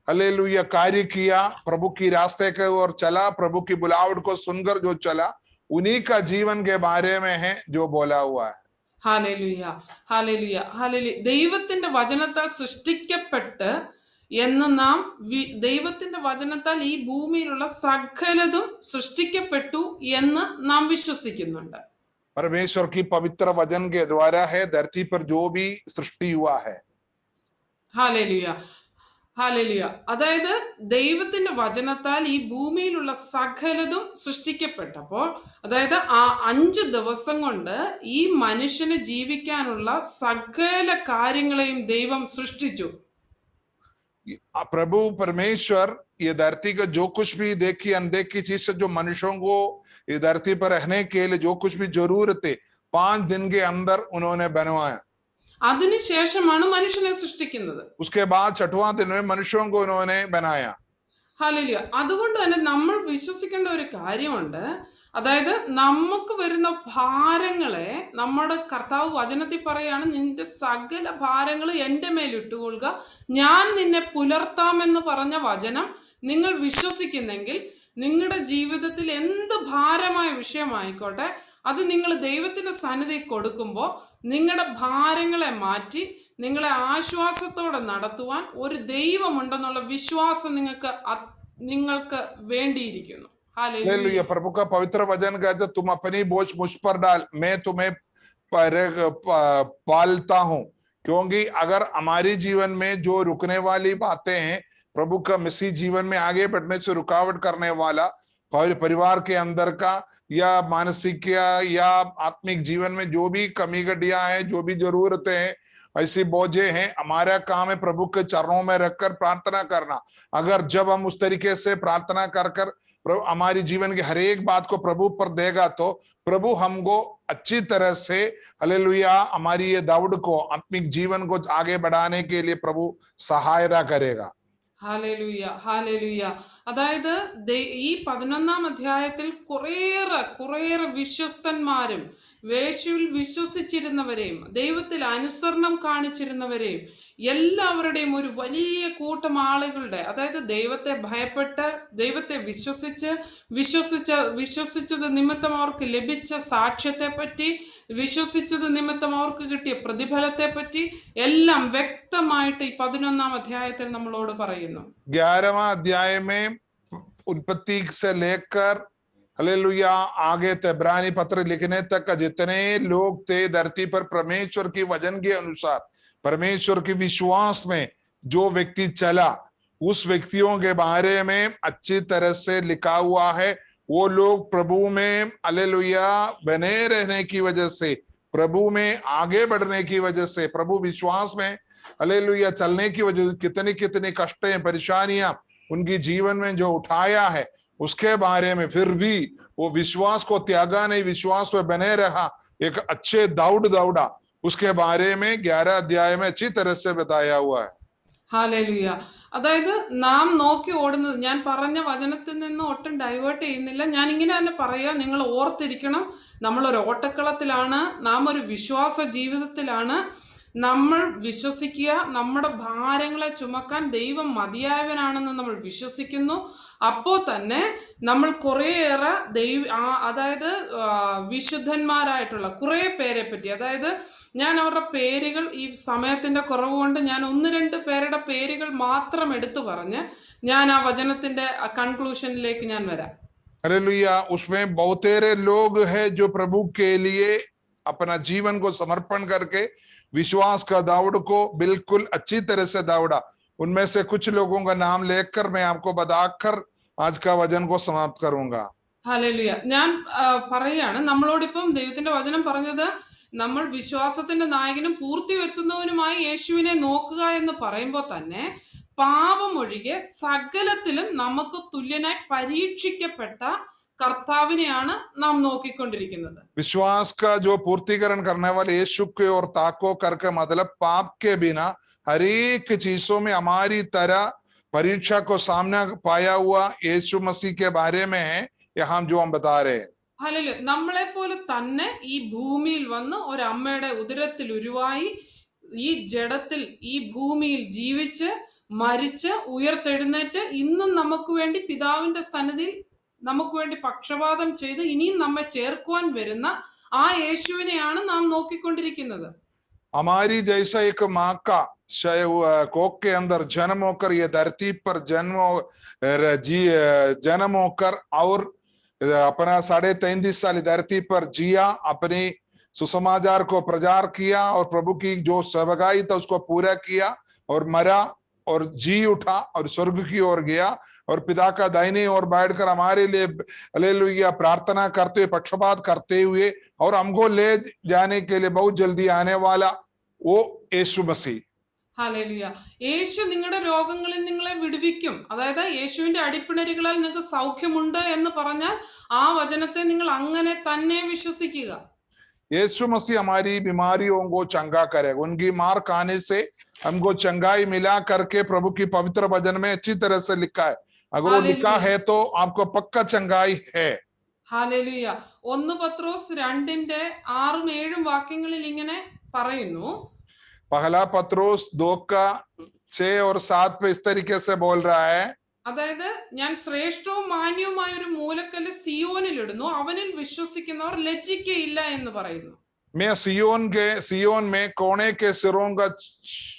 [SPEAKER 1] हालेलुया कार्य किया, प्रभु की रास्ते के ओर चला, प्रभु की बुलावट को सुनकर जो चला, उन्हीं का जीवन के बारे में है जो बोला हुआ है।
[SPEAKER 2] Hallelujah, hallelujah, hallelujah. ദൈവത്തിന്റെ വചനത്താൽ സൃഷ്ടിക്കപ്പെട്ട് എന്ന് നാം ദൈവത്തിന്റെ വചനത്താൽ ഈ ഭൂമിയിലുള്ള സകലതും സൃഷ്ടിക്കപ്പെട്ടു എന്ന് നാം വിശ്വസിക്കുന്നുണ്ട്.
[SPEAKER 1] परमेश्वर की पवित्र वचन के द्वारा है धरती पर जो भी सृष्टि हुआ है।
[SPEAKER 2] Hallelujah, hallelujah. അതായത് ദൈവത്തിന്റെ വചനത്താൽ ഈ ഭൂമിയിലുള്ള സകലതും സൃഷ്ടിക്കപ്പെട്ടപ്പോൾ, അതായത് ആ 5 ദിവസം കൊണ്ട് ഈ മനുഷ്യന് ജീവിക്കാനുള്ള സകല കാര്യങ്ങളെയും ദൈവം സൃഷ്ടിച്ചു.
[SPEAKER 1] प्रभु परमेश्वर ये धरती का जो कुछ भी देखी अनदेखी चीज से जो मनुष्यों को ये धरती पर रहने के लिए जो कुछ भी जरूरत है 5 दिन के अंदर उन्होंने बनवाया।
[SPEAKER 2] അതിനുശേഷമാണ് മനുഷ്യനെ സൃഷ്ടിക്കുന്നത്.
[SPEAKER 1] उसके बाद 6वां दिन में मनुष्यों को उन्होंने बनाया।
[SPEAKER 2] ഹല്ലേലൂയ. അതുകൊണ്ട് തന്നെ നമ്മൾ വിശ്വസിക്കേണ്ട ഒരു കാര്യമുണ്ട്. അതായത് നമുക്ക് വരുന്ന ഭാരങ്ങളെ നമ്മുടെ കർത്താവ് വചനത്തിൽ പറയാണ്, നിന്റെ സകല ഭാരങ്ങൾ എൻ്റെ മേൽ ഇട്ടുകൊള്ളുക, ഞാൻ നിന്നെ പുലർത്താമെന്ന് പറഞ്ഞ വചനം നിങ്ങൾ വിശ്വസിക്കുന്നെങ്കിൽ നിങ്ങളുടെ ജീവിതത്തിൽ എന്ത് ഭാരമായ വിഷയമായിക്കോട്ടെ അത് നിങ്ങൾ ദൈവത്തിന്റെ സന്നിധി കൊടുക്കുമ്പോൾ നിങ്ങളുടെ ഭാരങ്ങളെ മാറ്റി നിങ്ങളെ ആശ്വാസത്തോടെ നടത്തുവാൻ ഒരു ദൈവമുണ്ടെന്നുള്ള വിശ്വാസം നിങ്ങൾക്ക് വേണ്ടിയിരിക്കുന്നു.
[SPEAKER 1] हालेलुया। प्रभु का पवित्र वचन कहते तुम अपनी बोझ मुझ पर डाल, मैं तुम्हें पालता हूं। क्योंकि अगर हमारी जीवन में जो रुकने वाली बातें हैं, प्रभु का मसीह जीवन में आगे बढ़ने से रुकावट करने वाला परिवार के अंदर का या मानसिक या आत्मिक जीवन में जो भी कमी गड्डियां हैं, जो भी जरूरतें हैं, ऐसी बोझे हैं, हमारा काम है प्रभु के चरणों में रखकर प्रार्थना करना। अगर जब हम उस तरीके से प्रार्थना कर प्रभु हमारी जीवन की हर एक बात को प्रभु पर देगा तो प्रभु हमको अच्छी तरह से हालेलुया हमारी ये दौड़ को आत्मिक जीवन को आगे बढ़ाने के लिए प्रभु सहायता करेगा।
[SPEAKER 2] Hallelujah, hallelujah. അതായത് ഈ 11-ാം അധ്യായത്തിൽ കുറേയേറെ വിശ്വസ്തന്മാരും യേശുവിൽ വിശ്വസിച്ചിരുന്നവരെയും ദൈവത്തിൽ അനുസരണം കാണിച്ചിരുന്നവരെയും എല്ലാവരുടെയും ഒരു വലിയ കൂട്ടം ആളുകളുടെ, അതായത് ദൈവത്തെ ഭയപ്പെട്ട് ദൈവത്തെ വിശ്വസിച്ചത് നിമിത്തം അവർക്ക് ലഭിച്ച സാക്ഷ്യത്തെ പറ്റി, വിശ്വസിച്ചത് നിമിത്തം അവർക്ക് കിട്ടിയ പ്രതിഫലത്തെ പറ്റി എല്ലാം വ്യക്തമായിട്ട് ഈ 11-ാം അധ്യായത്തിൽ നമ്മളോട് പറയുന്നു.
[SPEAKER 1] 11वां अध्याय में उत्पत्ति से लेकर हालेलुया आगे इब्रानी पत्र लिखने तक का जितने लोग थे धरती पर परमेश्वर की वचन के अनुसार परमेश्वर के विश्वास में जो व्यक्ति चला, उस व्यक्तियों के बारे में अच्छी तरह से लिखा हुआ है। वो लोग प्रभु में हालेलुया बने रहने की वजह से, प्रभु में आगे बढ़ने की वजह से, प्रभु विश्वास में हालेलुया चलने की वजह से कितनी कष्टें परेशानियां उनकी जीवन में जो उठाया है, उसके बारे में फिर भी वो विश्वास को त्यागा नहीं, विश्वास में बने रहा, एक अच्छे दौड़ा, उसके बारे में 11 अध्याय में अच्छी तरह से बताया हुआ है।
[SPEAKER 2] ഹാലേലൂയ. അതായത് നാം നോക്കി ഓടുന്നത്, ഞാൻ പറഞ്ഞ വചനത്തിൽ നിന്ന് ഒട്ടും ഡൈവേർട്ട് ചെയ്യുന്നില്ല, ഞാൻ ഇങ്ങനെ തന്നെ പറയാം, നിങ്ങൾ ഓർത്തിരിക്കണം, നമ്മളൊരു ഓട്ടക്കളത്തിലാണ്, നാം ഒരു വിശ്വാസ ജീവിതത്തിലാണ്. നമ്മൾ വിശ്വസിക്കുക, നമ്മുടെ ഭാരങ്ങളെ ചുമക്കാൻ ദൈവം മതിയായവനാണെന്ന് നമ്മൾ വിശ്വസിക്കുന്നു. അപ്പോൾ തന്നെ നമ്മൾ കുറേയേറെ അതായത് വിശുദ്ധന്മാരായിട്ടുള്ള കുറേ പേരെ പറ്റി, അതായത് ഞാൻ അവരുടെ പേരുകൾ ഈ സമയത്തിന്റെ കുറവ് കൊണ്ട് ഞാൻ 1-2 പേരുടെ പേരുകൾ മാത്രം എടുത്തു പറഞ്ഞ് ഞാൻ ആ വചനത്തിന്റെ കൺക്ലൂഷനിലേക്ക് ഞാൻ വരാം.
[SPEAKER 1] हालेलुया। उसमें बहुतेरे लोग हैं जो प्रभु के लिए अपना जीवन को समर्पण करके विश्वास का दौड़ को बिल्कुल अच्छी तरह से दौड़ा। उनमें से कुछ लोगों का नाम लेकर मैं आपको बताकर आज का वचन को समाप्त करूंगा।
[SPEAKER 2] ഹല്ലേലൂയ. ഞാൻ പറയാണ്, നമ്മളോടിപ്പം ദൈവത്തിന്റെ വചനം പറഞ്ഞത് നമ്മൾ വിശ്വാസത്തിന്റെ നായകനും പൂർത്തി വരുത്തുന്നവനുമായി യേശുവിനെ നോക്കുക എന്ന് പറയുമ്പോൾ തന്നെ പാപമൊഴികെ സകലത്തിലും നമുക്ക് തുല്യനായി പരീക്ഷിക്കപ്പെട്ട कर्ताविनेയാണ് നാം നോക്കിക്കൊണ്ടിരിക്കുന്നത്.
[SPEAKER 1] विश्वास का जो पूर्तिकरण करने वाले यीशु की ओर ताको करके, मतलब पाप के बिना हर एक चीजों में हमारी तरह परीक्षा को सामना पाया हुआ यीशु मसीह के बारे में है यहाँ जो हम बता रहे हैं.
[SPEAKER 2] ഹല്ലേലൂയ. നമ്മളെ പോലെ തന്നെ ഈ ഭൂമിയിൽ വന്ന് ഒരു അമ്മയുടെ ഉദരത്തിൽ ഉരുവായി ഈ ജഡത്തിൽ ഈ ഭൂമിയിൽ ജീവിച്ച് മരിച്ച് ഉയർത്തെഴുന്നേറ്റ് ഇന്നും നമുക്ക് വേണ്ടി പിതാവിന്റെ സന്നിധിയിൽ നമുക്ക് വേണ്ടി പക്ഷപാതം ചെയ്ത് ഇനിയും നമ്മെ ചേർക്കുവാൻ വരുന്ന ആ യേശുവിനെയാണ് നാം നോക്കിക്കൊണ്ടിരിക്കുന്നത്.
[SPEAKER 1] हमारी जैसा एक माँ का कोख के अंदर जन्म होकर ये धरती पर जन्म होकर और अपना 33.5 साल धरती पर जिया, अपनी सुसमाचार को प्रचार किया और प्रभु की जो सेवकाई था उसको पूरा किया और मरा और जी उठा और स्वर्ग की ओर गया और पिता का दाहिनी ओर बैठकर हमारे लिए हालेलुया प्रार्थना करते हुए, पक्षपात करते हुए और हमको ले जाने के लिए बहुत जल्दी आने वाला वो यीशु मसीह।
[SPEAKER 2] ഹല്ലേലൂയ. യേശു നിങ്ങളുടെ രോഗങ്ങളിൽ നിങ്ങളെ വിടുവിക്കും. അതായത് യേശുവിന്റെ അടിപ്പിണരുകളാൽ നിങ്ങൾക്ക് സൗഖ്യമുണ്ട് എന്ന് പറഞ്ഞാൽ ആ വചനത്തെ നിങ്ങൾ അങ്ങനെ തന്നെ വിശ്വസിക്കുക.
[SPEAKER 1] यीशु मसीह हमारी बीमारियों को चंगा करेगा, उनकी मार खाने से हमको चंगाई मिला करके प्रभु की पवित्र वचन में अच्छी तरह से लिखा है। अगर वो लिखा है तो आपको पक्का चंगाई है।
[SPEAKER 2] ഹല്ലേലൂയ. 1 പത്രോസ് 2:6-7 വാക്യങ്ങളിൽ ഇങ്ങനെ പറയുന്നു.
[SPEAKER 1] पहला पत्रोस 2:6 और 7 पे इस तरीके से बोल रहा है,
[SPEAKER 2] അതായത് ഞാൻ ശ്രേഷ്ഠവും മാന്യവുമായ ഒരു മൂലക്കല്ല് സിയോനിൽ ഇടുന്നു, അവനിൽ വിശ്വസിക്കുന്നവർ ലജ്ജിക്കയില്ല എന്ന് പറയുന്നു.
[SPEAKER 1] मैं सियोन में कोने के सिरों का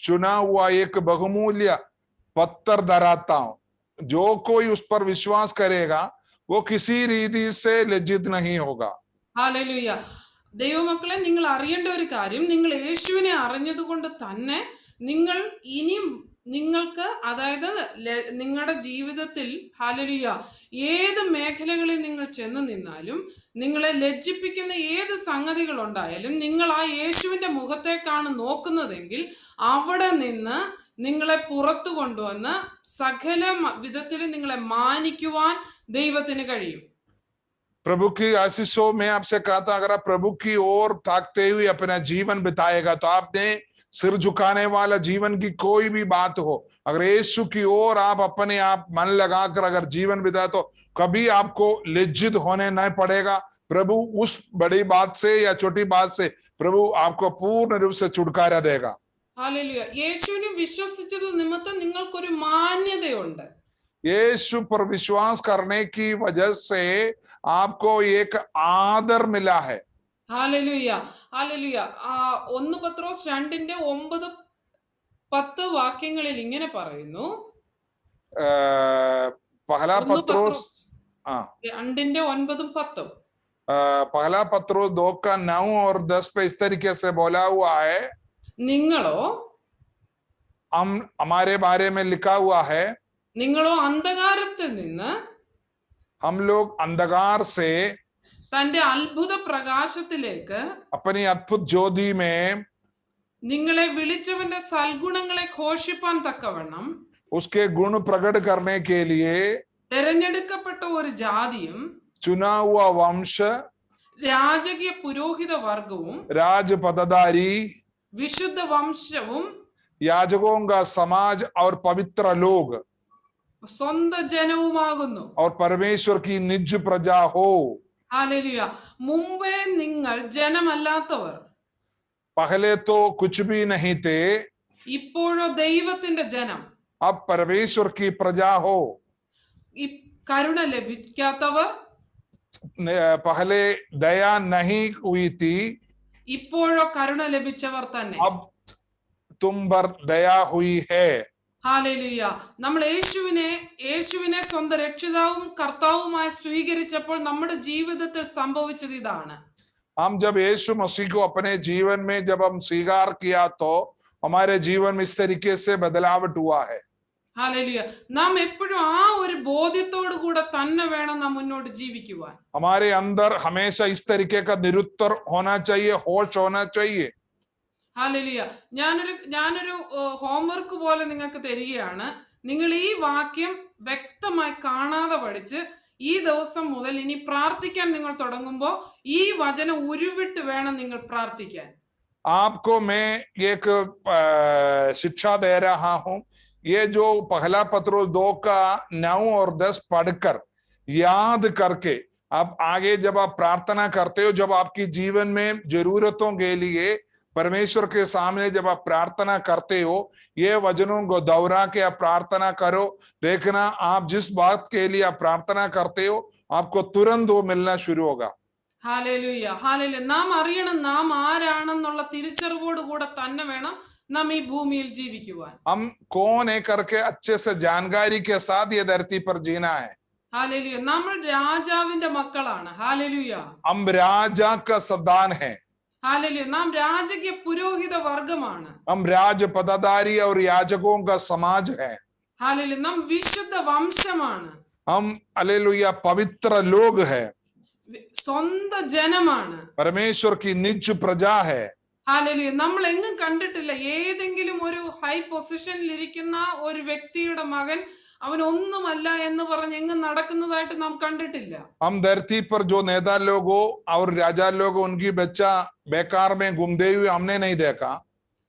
[SPEAKER 1] चुना हुआ एक बहुमूल्य पत्थर धराता हूं, जो कोई उस पर विश्वास करेगा वो किसी रीति से लज्जित नहीं होगा।
[SPEAKER 2] ഹല്ലേലൂയ. ദൈവമക്കളെ, നിങ്ങൾ അറിയേണ്ട ഒരു കാര്യം, നിങ്ങൾ യേശുവിനെ അറിഞ്ഞതുകൊണ്ട് തന്നെ നിങ്ങൾ ഇനിയും നിങ്ങൾക്ക്, അതായത് നിങ്ങളുടെ ജീവിതത്തിൽ ഹല്ലേലൂയ ഏത് മേഖലകളിൽ നിങ്ങൾ ചെന്ന് നിന്നാലും, നിങ്ങളെ ലജ്ജിപ്പിക്കുന്ന ഏത് സംഗതികൾ ഉണ്ടായാലും, നിങ്ങൾ ആ യേശുവിന്റെ മുഖത്തേക്കാണ് നോക്കുന്നതെങ്കിൽ അവിടെ നിന്ന് നിങ്ങളെ പുറത്തു കൊണ്ടുവന്ന് സകല വിധത്തിൽ നിങ്ങളെ മാനിക്കുവാൻ ദൈവത്തിന് കഴിയും.
[SPEAKER 1] प्रभु की आशीषों में आपसे कहा था, अगर आप प्रभु की ओर ताकते हुए अपना जीवन बिताएगा तो आपने सिर झुकाने वाला जीवन की कोई भी बात हो, अगर यीशु की ओर आप अपने आप मन लगाकर अगर जीवन बिताए तो कभी आपको लज्जित होने नहीं पड़ेगा। प्रभु उस बड़ी बात से या छोटी बात से प्रभु आपको पूर्ण रूप से छुटकारा देगा।
[SPEAKER 2] ഹല്ലേലൂയ. യേശുവിനെ വിശ്വസിച്ചത് നിമിത്തം നിങ്ങൾക്കൊരു മാന്യതയുണ്ട്.
[SPEAKER 1] यीशु पर विश्वास करने की वजह से आपको एक आदर मिला है।
[SPEAKER 2] ഹല്ലേലൂയ. ഹല്ലേലൂയ. 1 പത്രോസ് 2:9-10 വാക്യങ്ങളിൽ ഇങ്ങനെ പറയുന്നു.
[SPEAKER 1] पहला
[SPEAKER 2] 1
[SPEAKER 1] पत्रोस
[SPEAKER 2] പത്രോസ് 2:9-10.
[SPEAKER 1] पहला पत्रोस 2:9 और 10 पे इस तरीके से बोला हुआ है,
[SPEAKER 2] നിങ്ങളോ
[SPEAKER 1] हमारे बारे में लिखा हुआ है,
[SPEAKER 2] അന്ധകാരത്തിൽ നിന്ന്
[SPEAKER 1] हम लोग अंधकार से
[SPEAKER 2] തന്റെ അത്ഭുത പ്രകാശത്തിലേക്ക്
[SPEAKER 1] अपनी अद्भुत ज्योति में
[SPEAKER 2] നിങ്ങളെ വിളിച്ചവന്റെ സൽഗുണങ്ങളെ ഘോഷിപ്പാൻ തക്കവണ്ണം
[SPEAKER 1] उसके गुण प्रकट करने के लिए
[SPEAKER 2] തെരഞ്ഞെടുക്കപ്പെട്ട ഒരു ജാതിയും
[SPEAKER 1] चुना हुआ वंश,
[SPEAKER 2] രാജകീയ പുരോഹിത വർഗവും
[SPEAKER 1] राज पदाधारी,
[SPEAKER 2] വിശുദ്ധ വംശവും
[SPEAKER 1] याजकों का समाज और पवित्र लोग
[SPEAKER 2] സ്വന്തം ജനവുമാകുന്നു.
[SPEAKER 1] और परमेश्वर की निज प्रजा हो।
[SPEAKER 2] ഹല്ലേലൂയ. മുമ്പേ നിങ്ങൾ ജനമല്ലാത്തവർ,
[SPEAKER 1] पहले तो कुछ भी नहीं थे,
[SPEAKER 2] ഇപ്പോഴോ ദൈവത്തിന്റെ ജനം.
[SPEAKER 1] अब परमेश्वर की प्रजा हो।
[SPEAKER 2] കരുണ ലഭിക്കാത്തവർ,
[SPEAKER 1] पहले दया नहीं हुई थी,
[SPEAKER 2] ഇപ്പോഴോ കരുണ ലഭിച്ചവർ തന്നെ.
[SPEAKER 1] अब तुम पर दया हुई है।
[SPEAKER 2] ഹല്ലേലൂയ. നമ്മൾ യേശുവിനെ സ്വന്തം രക്ഷിതാവും കർത്താവുമായി സ്വീകരിച്ചപ്പോൾ നമ്മുടെ ജീവിതത്തിൽ സംഭവിച്ചത് ഇതാണ്.
[SPEAKER 1] हम जब यीशु मसीह को अपने जीवन में जब हम स्वीकार किया तो हमारे जीवन में इस तरीके से बदलावट हुआ है।
[SPEAKER 2] ഹല്ലേലൂയ. നാം എപ്പോഴും ആ ഒരു ബോധ്യത്തോടു കൂടെ തന്നെ വേണം നാം മുന്നോട്ട് ജീവിക്കുവാൻ.
[SPEAKER 1] हमारे अंदर हमेशा इस तरीके का निरुत्तर होना चाहिए, होश होना चाहिए।
[SPEAKER 2] ഹല്ലേലൂയ. ഞാനൊരു ഹോംവർക്ക് പോലെ നിങ്ങൾക്ക് തരികയാണ്. നിങ്ങൾ ഈ വാക്യം വ്യക്തമായി കാണാതെ പഠിച്ച് ഈ ദിവസം മുതൽ ഇനി പ്രാർത്ഥിക്കാൻ നിങ്ങൾ തുടങ്ങുമ്പോൾ ഈ വചനം ഉരുവിട്ട് വേണം നിങ്ങൾ പ്രാർത്ഥിക്കാൻ.
[SPEAKER 1] आपको मैं एक शिक्षा दे रहा हूं, ये जो पहला पत्रोस 2:9 और 10 पढ़कर याद करके आप आगे जब आप प्रार्थना करते हो, जब आपकी जीवन में जरूरतों के लिए परमेश्वर के सामने जब आप प्रार्थना करते हो, ये वचनों को दोहरा के आप प्रार्थना करो, देखना आप जिस बात के लिए आप प्रार्थना करते हो आपको तुरंत वो मिलना शुरू होगा।
[SPEAKER 2] ഹല്ലേലൂയ. ഹല്ലേലൂയ. നാം അറിയണം നാം ആരാണെന്നുള്ള തിരിച്ചറിവോട് കൂടെ തന്നെ വേണം നാം ഈ ഭൂമിയിൽ ജീവിക്കുവാൻ.
[SPEAKER 1] हम कौन है करके अच्छे से जानकारी के साथ ये धरती पर जीना है।
[SPEAKER 2] ഹാലേലുയ. നമ്മൾ രാജാവിന്റെ മക്കളാണ്. ഹാലേലുയ.
[SPEAKER 1] हम राजा का संतान है,
[SPEAKER 2] ഹാലേലുയ. നാം രാജകീയ പുരോഹിത വർഗമാണ്.
[SPEAKER 1] हम राज पदाधारी और याजकों का समाज है,
[SPEAKER 2] ഹാലേലുയ. നാം വിശുദ്ധ വംശമാണ്.
[SPEAKER 1] हम हालेलुया पवित्र लोग है,
[SPEAKER 2] സ്വന്തം ജനമാണ്.
[SPEAKER 1] परमेश्वर की निज प्रजा है।
[SPEAKER 2] ഹാലേലുയ. നമ്മൾ എങ്ങും കണ്ടിട്ടില്ല ഏതെങ്കിലും ഒരു ഹൈ പൊസിഷനിൽ ഇരിക്കുന്ന ഒരു വ്യക്തിയുടെ മകൻ അവൻ ഒന്നുമല്ല എന്ന് പറഞ്ഞ് എങ്ങും നടക്കുന്നതായിട്ട് നാം കണ്ടിട്ടില്ല.
[SPEAKER 1] हम धरती पर जो नेता लोग हो और राजा लोग हो, उनकी बच्चा बेकार में घूमते हुए हमने नहीं देखा।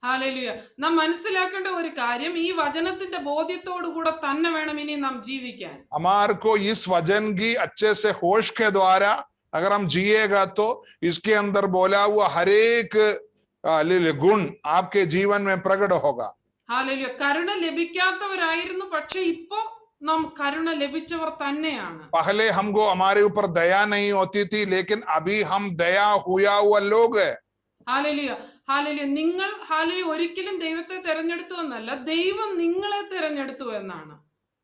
[SPEAKER 2] ഹാലേലുയ. നാം മനസ്സിലാക്കേണ്ട ഒരു കാര്യം, ഈ വചനത്തിന്റെ ബോധ്യത്തോടു കൂടെ തന്നെ വേണം ഇനി നാം ജീവിക്കാൻ.
[SPEAKER 1] हमारे को इस वचन की अच्छे से होश के द्वारा अगर हम जिएगा तो इसके अंदर बोला हुआ हर एक गुण आपके जीवन में प्रकट होगा।
[SPEAKER 2] ഹാലേലുയ. കരുണ ലഭിക്കാത്തവരായിരുന്നു, പക്ഷെ ഇപ്പോ നാം കരുണ ലഭിച്ചവർ തന്നെയാണ്.
[SPEAKER 1] पहले हमको हमारे ऊपर दया नहीं होती थी, लेकिन अभी हम दया हुआ हुआ लोग है।
[SPEAKER 2] ഹാലേലുയ. ഹാലേലുയ. നിങ്ങൾ ഹാലേലുയ ഒരിക്കലും ദൈവത്തെ തെരഞ്ഞെടുത്തു എന്നല്ല, ദൈവം നിങ്ങളെ തെരഞ്ഞെടുത്തു എന്നാണ്.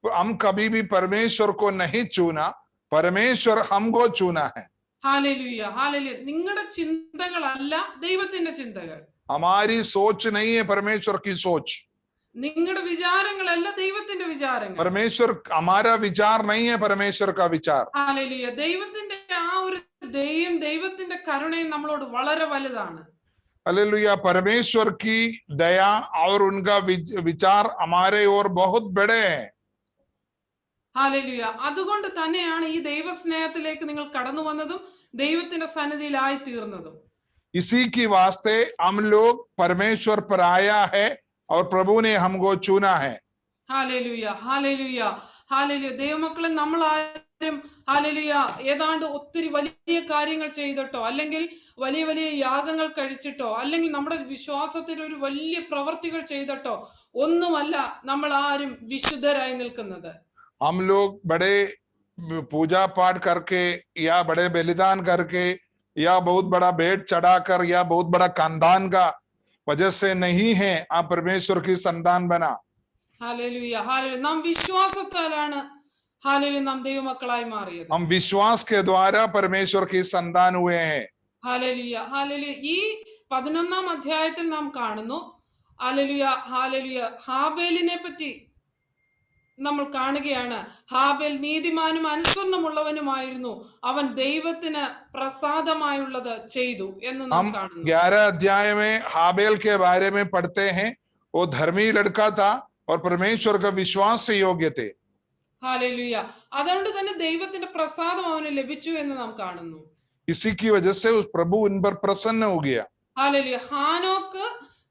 [SPEAKER 1] हम कभी भी परमेश्वर को नहीं चुना, परमेश्वर हमको चुना है।
[SPEAKER 2] ഹാലേലുയ. ഹാലേലുയ. നിങ്ങളുടെ ചിന്തകളല്ല ദൈവത്തിന്റെ ചിന്തകൾ.
[SPEAKER 1] हमारी सोच नहीं है परमेश्वर की सोच,
[SPEAKER 2] നിങ്ങളുടെ വിചാരങ്ങളല്ല ദൈവത്തിന്റെ വിചാരങ്ങൾ.
[SPEAKER 1] परमेश्वर हमारा विचार नहीं है परमेश्वर का विचार।
[SPEAKER 2] ഹാലേലുയ. ദൈവത്തിന്റെ ആ ഒരു ദയയും ദൈവത്തിന്റെ കരുണയും നമ്മളോട് വളരെ വലുതാണ്.
[SPEAKER 1] हालेलुया, परमेश्वर की दया और उनका विचार हमारे ओर बहुत बड़े हैं।
[SPEAKER 2] ഹാലേലുയ. അതുകൊണ്ട് തന്നെയാണ് ഈ ദൈവസ്നേഹത്തിലേക്ക് നിങ്ങൾ കടന്നു വന്നതും ദൈവത്തിന്റെ സന്നിധിയിലായി തീർന്നതും.
[SPEAKER 1] इसी की वास्ते हम लोग परमेश्वर पर आया है और प्रभु ने हमको चुना है।
[SPEAKER 2] ഹാലേലുയ. ഹാലേലുയ. ഹാലേലുയ. ദൈവമക്കളെ, നമ്മൾ ആരും ഹാലേലുയ ഏതാണ്ട് ഒത്തിരി വലിയ കാര്യങ്ങൾ ചെയ്തിട്ടോ അല്ലെങ്കിൽ വലിയ വലിയ യാഗങ്ങൾ കഴിച്ചിട്ടോ അല്ലെങ്കിൽ നമ്മുടെ വിശ്വാസത്തിൽ ഒരു വലിയ പ്രവർത്തികൾ ചെയ്തിട്ടോ ഒന്നുമല്ല നമ്മൾ ആരും വിശുദ്ധരായി നിൽക്കുന്നത്.
[SPEAKER 1] हम लोग बड़े पूजा पाठ करके या बड़े बलिदान करके या बहुत बड़ा भेंट चढ़ाकर या बहुत बड़ा खानदान का वजह से नहीं है आप परमेश्वर की संतान बना।
[SPEAKER 2] ഹാലേലുയ. ഹാലേലുയ. നാം വിശ്വാസത്താലാണ് ഹാലേലുയ നാം ദൈവമക്കളായി മാറിയത്.
[SPEAKER 1] हम विश्वास के द्वारा परमेश्वर की संतान हुए हैं।
[SPEAKER 2] ഹാലേലുയ. ഹാലേലുയ. ഈ 11-ാം അധ്യായത്തിൽ നാം കാണുന്നു ഹാലേലുയ. ഹാലേലുയ. ഹാബേലിനെ പറ്റി നമ്മൾ കാണുകയാണ്. ഹാബേൽ നീതിമാനും അനുസരണമുള്ളവനുമായിരുന്നു, അവൻ ദൈവത്തിന് പ്രസാദമായുള്ളത് ചെയ്തു എന്ന് നാം
[SPEAKER 1] हम
[SPEAKER 2] കാണുന്നു.
[SPEAKER 1] 11 अध्याय में हाबेल के बारे में पढ़ते हैं। वो धर्मी लड़का था और परमेश्वर का विश्वास से योग्य थे।
[SPEAKER 2] ഹാലേലുയ. അതുകൊണ്ട് തന്നെ ദൈവത്തിന്റെ പ്രസാദം അവന് ലഭിച്ചു എന്ന് നാം കാണുന്നു.
[SPEAKER 1] इसी की वजह से उस प्रभु उन पर प्रसन्न हो गया।
[SPEAKER 2] ഹാലേലുയ. ഹാനോക്ക്